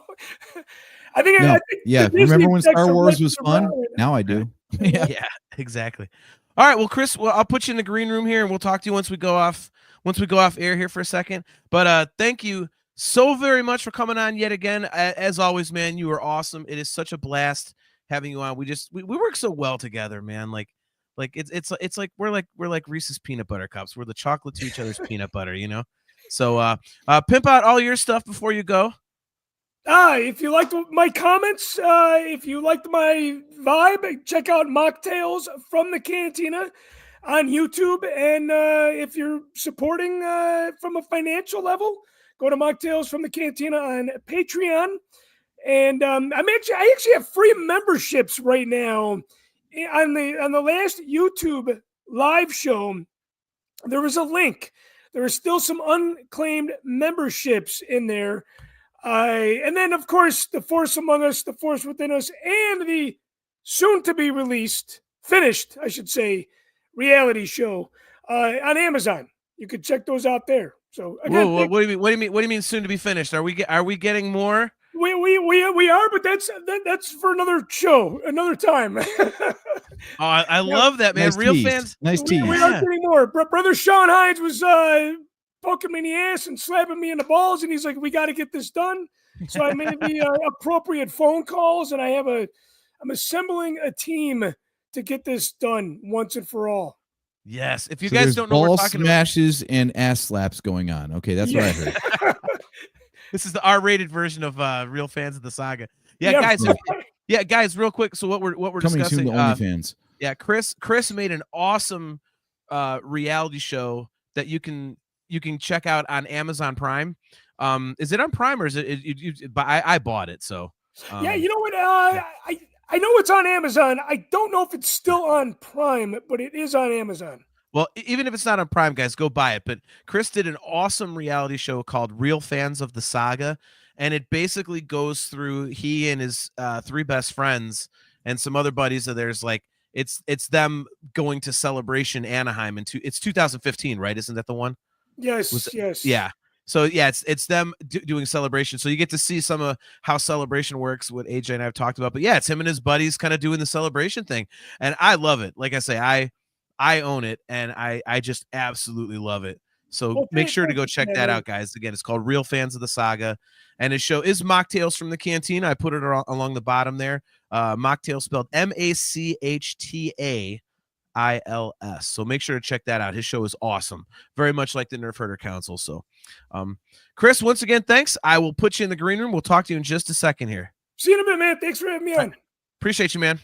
I think, No. I think Yeah. the Disney Remember when execs Star are Wars letting was it fun? ride. Now I do. Yeah. Yeah, exactly. All right, well, Chris, I'll put you in the green room here, and we'll talk to you once we go off air here for a second. But thank you so very much for coming on yet again. As always, man, you are awesome. It is such a blast having you on. We work so well together, man. Like it's like we're like Reese's peanut butter cups. We're the chocolate to each other's peanut butter, you know. So pimp out all your stuff before you go. If you liked my comments, if you liked my vibe, check out Mocktails from the Cantina on YouTube. And if you're supporting from a financial level, go to Mocktails from the Cantina on Patreon. And I actually have free memberships right now. On the last YouTube live show, there was a link. There are still some unclaimed memberships in there. And then, of course, The Force Among Us, The Force Within Us, and the soon-to-be released, finished, I should say, reality show on Amazon. You can check those out there. So again, Whoa, what do you mean soon to be finished? Are we getting more? we are, but that's for another show, another time. Oh, I love that, man. Nice Real tease. fans. Nice tease. We aren't getting more. Brother Sean Hines was poking me in the ass and slapping me in the balls, and he's like, "We got to get this done." So I made the appropriate phone calls, and I'm assembling a team to get this done once and for all. Yes. If you So guys there's don't know what ball we're talking about, smashes and ass slaps going on. Okay, that's what I heard. this is the R-rated version of Real Fans of the Saga. Yeah, Yeah, guys. right. Guys, real quick. So what we're Coming discussing. soon to OnlyFans. Yeah, Chris made an awesome reality show that you can check out on Amazon Prime. Is it on Prime or is it? I bought it, so. Yeah, you know what? I know it's on Amazon. I don't know if it's still on Prime, but it is on Amazon. Well, even if it's not on Prime, guys, go buy it. But Chris did an awesome reality show called Real Fans of the Saga, and it basically goes through he and his three best friends and some other buddies of theirs. Like it's them going to Celebration Anaheim, and it's 2015, right? Isn't that the one? Yes, yes. Yeah. So yeah, it's them doing Celebration. So you get to see some of how Celebration works, what AJ and I have talked about. But yeah, it's him and his buddies kind of doing the Celebration thing, and I love it. Like I say, I own it, and I just absolutely love it. So Well, make sure to go thank you, check that man. out, guys. Again, it's called Real Fans of the Saga, and his show is Mocktails from the Cantina. I put it along the bottom there. Mocktail spelled MACHTAILS. So make sure to check that out. His show is awesome, very much like the Nerf Herder Council. So, Chris, once again, thanks. I will put you in the green room. We'll talk to you in just a second here. See you in a bit, man. Thanks for having me on. Appreciate you, man.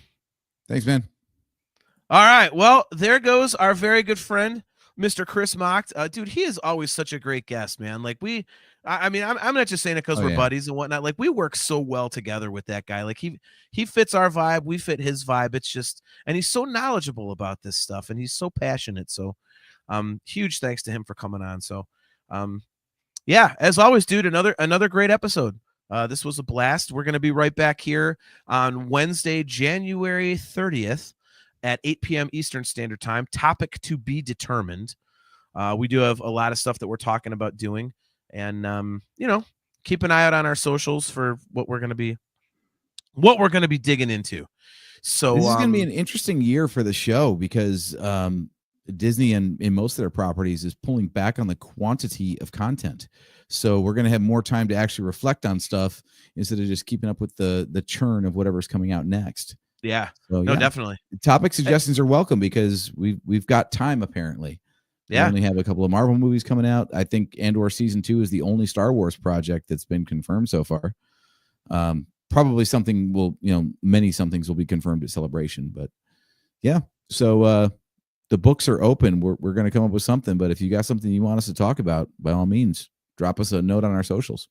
Thanks, man. All right. Well, there goes our very good friend, Mr. Chris Mocked. Dude, he is always such a great guest, man. Like I'm not just saying it because Oh, we're yeah. buddies and whatnot. Like we work so well together with that guy. Like he fits our vibe. We fit his vibe. It's just, and he's so knowledgeable about this stuff and he's so passionate. So, huge thanks to him for coming on. So, yeah, as always, dude, another great episode. This was a blast. We're going to be right back here on Wednesday, January 30th at 8 p.m. Eastern Standard Time. Topic to be determined. We do have a lot of stuff that we're talking about doing. And, keep an eye out on our socials for what we're going to be what we're going to be digging into. So This is going to be an interesting year for the show because Disney and in most of their properties is pulling back on the quantity of content. So we're going to have more time to actually reflect on stuff instead of just keeping up with the churn of whatever's coming out next. yeah, So no, yeah, definitely. topic suggestions are welcome because we've got time apparently. Yeah. We only have a couple of Marvel movies coming out. I think Andor season 2 is the only Star Wars project that's been confirmed so far. Probably something will, many somethings will be confirmed at Celebration, but yeah. So the books are open. We're going to come up with something, but if you got something you want us to talk about, by all means, drop us a note on our socials.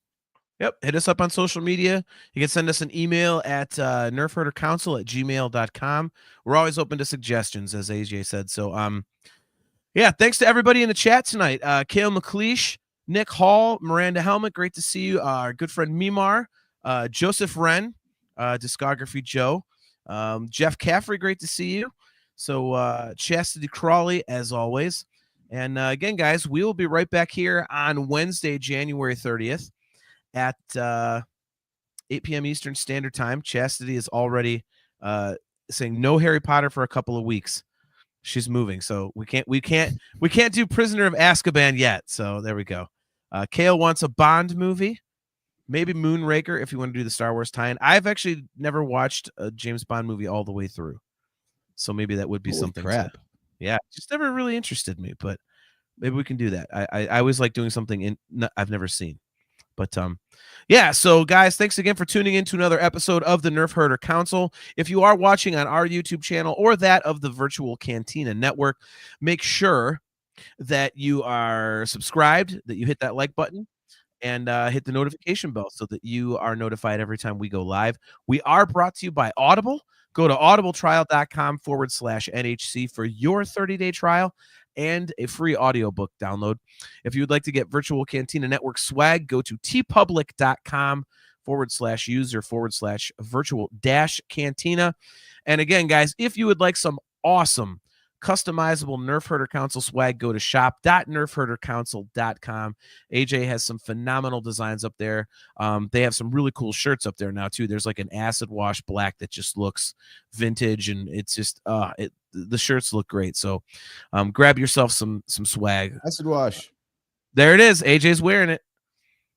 Yep. Hit us up on social media. You can send us an email at nerfherdercouncil@gmail.com. We're always open to suggestions, as AJ said. So, yeah, thanks to everybody in the chat tonight. Kale McLeish, Nick Hall, Miranda Helmet, great to see you. Our good friend Mimar, Joseph Wren, Discography Joe, Jeff Caffrey, great to see you. So Chastity Crawley, as always. And again, guys, we will be right back here on Wednesday, January 30th at 8 p.m. Eastern Standard Time. Chastity is already saying no Harry Potter for a couple of weeks. She's moving, so we can't do Prisoner of Azkaban yet. So there we go. Kale wants a Bond movie, maybe Moonraker if you want to do the Star Wars tie-in. I've actually never watched a James Bond movie all the way through, so maybe that would be Holy something. crap. Yeah, just never really interested me, but maybe we can do that. I always like doing something I've never seen. But yeah, so guys, thanks again for tuning in to another episode of the Nerf Herder Council. If you are watching on our YouTube channel or that of the Virtual Cantina Network, make sure that you are subscribed, that you hit that like button, and hit the notification bell so that you are notified every time we go live. We are brought to you by Audible. Go to audibletrial.com/NHC for your 30-day trial and a free audiobook download. If you would like to get Virtual Cantina Network swag, go to tpublic.com/user/virtual-cantina. And again, guys, if you would like some awesome customizable Nerf Herder Council swag, go to shop.nerfherdercouncil.com. AJ has some phenomenal designs up there. They have some really cool shirts up there now too. There's like an acid wash black that just looks vintage, and it's just the shirts look great. So grab yourself some swag. Acid wash. There it is. AJ's wearing it.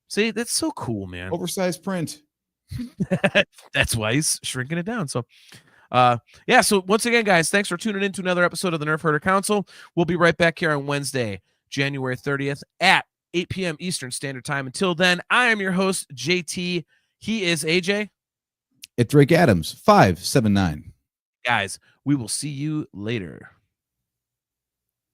See, that's so cool, man. Oversized print. That's why he's shrinking it down. So yeah, so once again, guys, thanks for tuning in to another episode of the Nerf Herder Council. We'll be right back here on Wednesday, January 30th at 8 p.m. Eastern Standard Time. Until then, I am your host, JT. He is AJ. At Drake Adams, 579. Guys, we will see you later.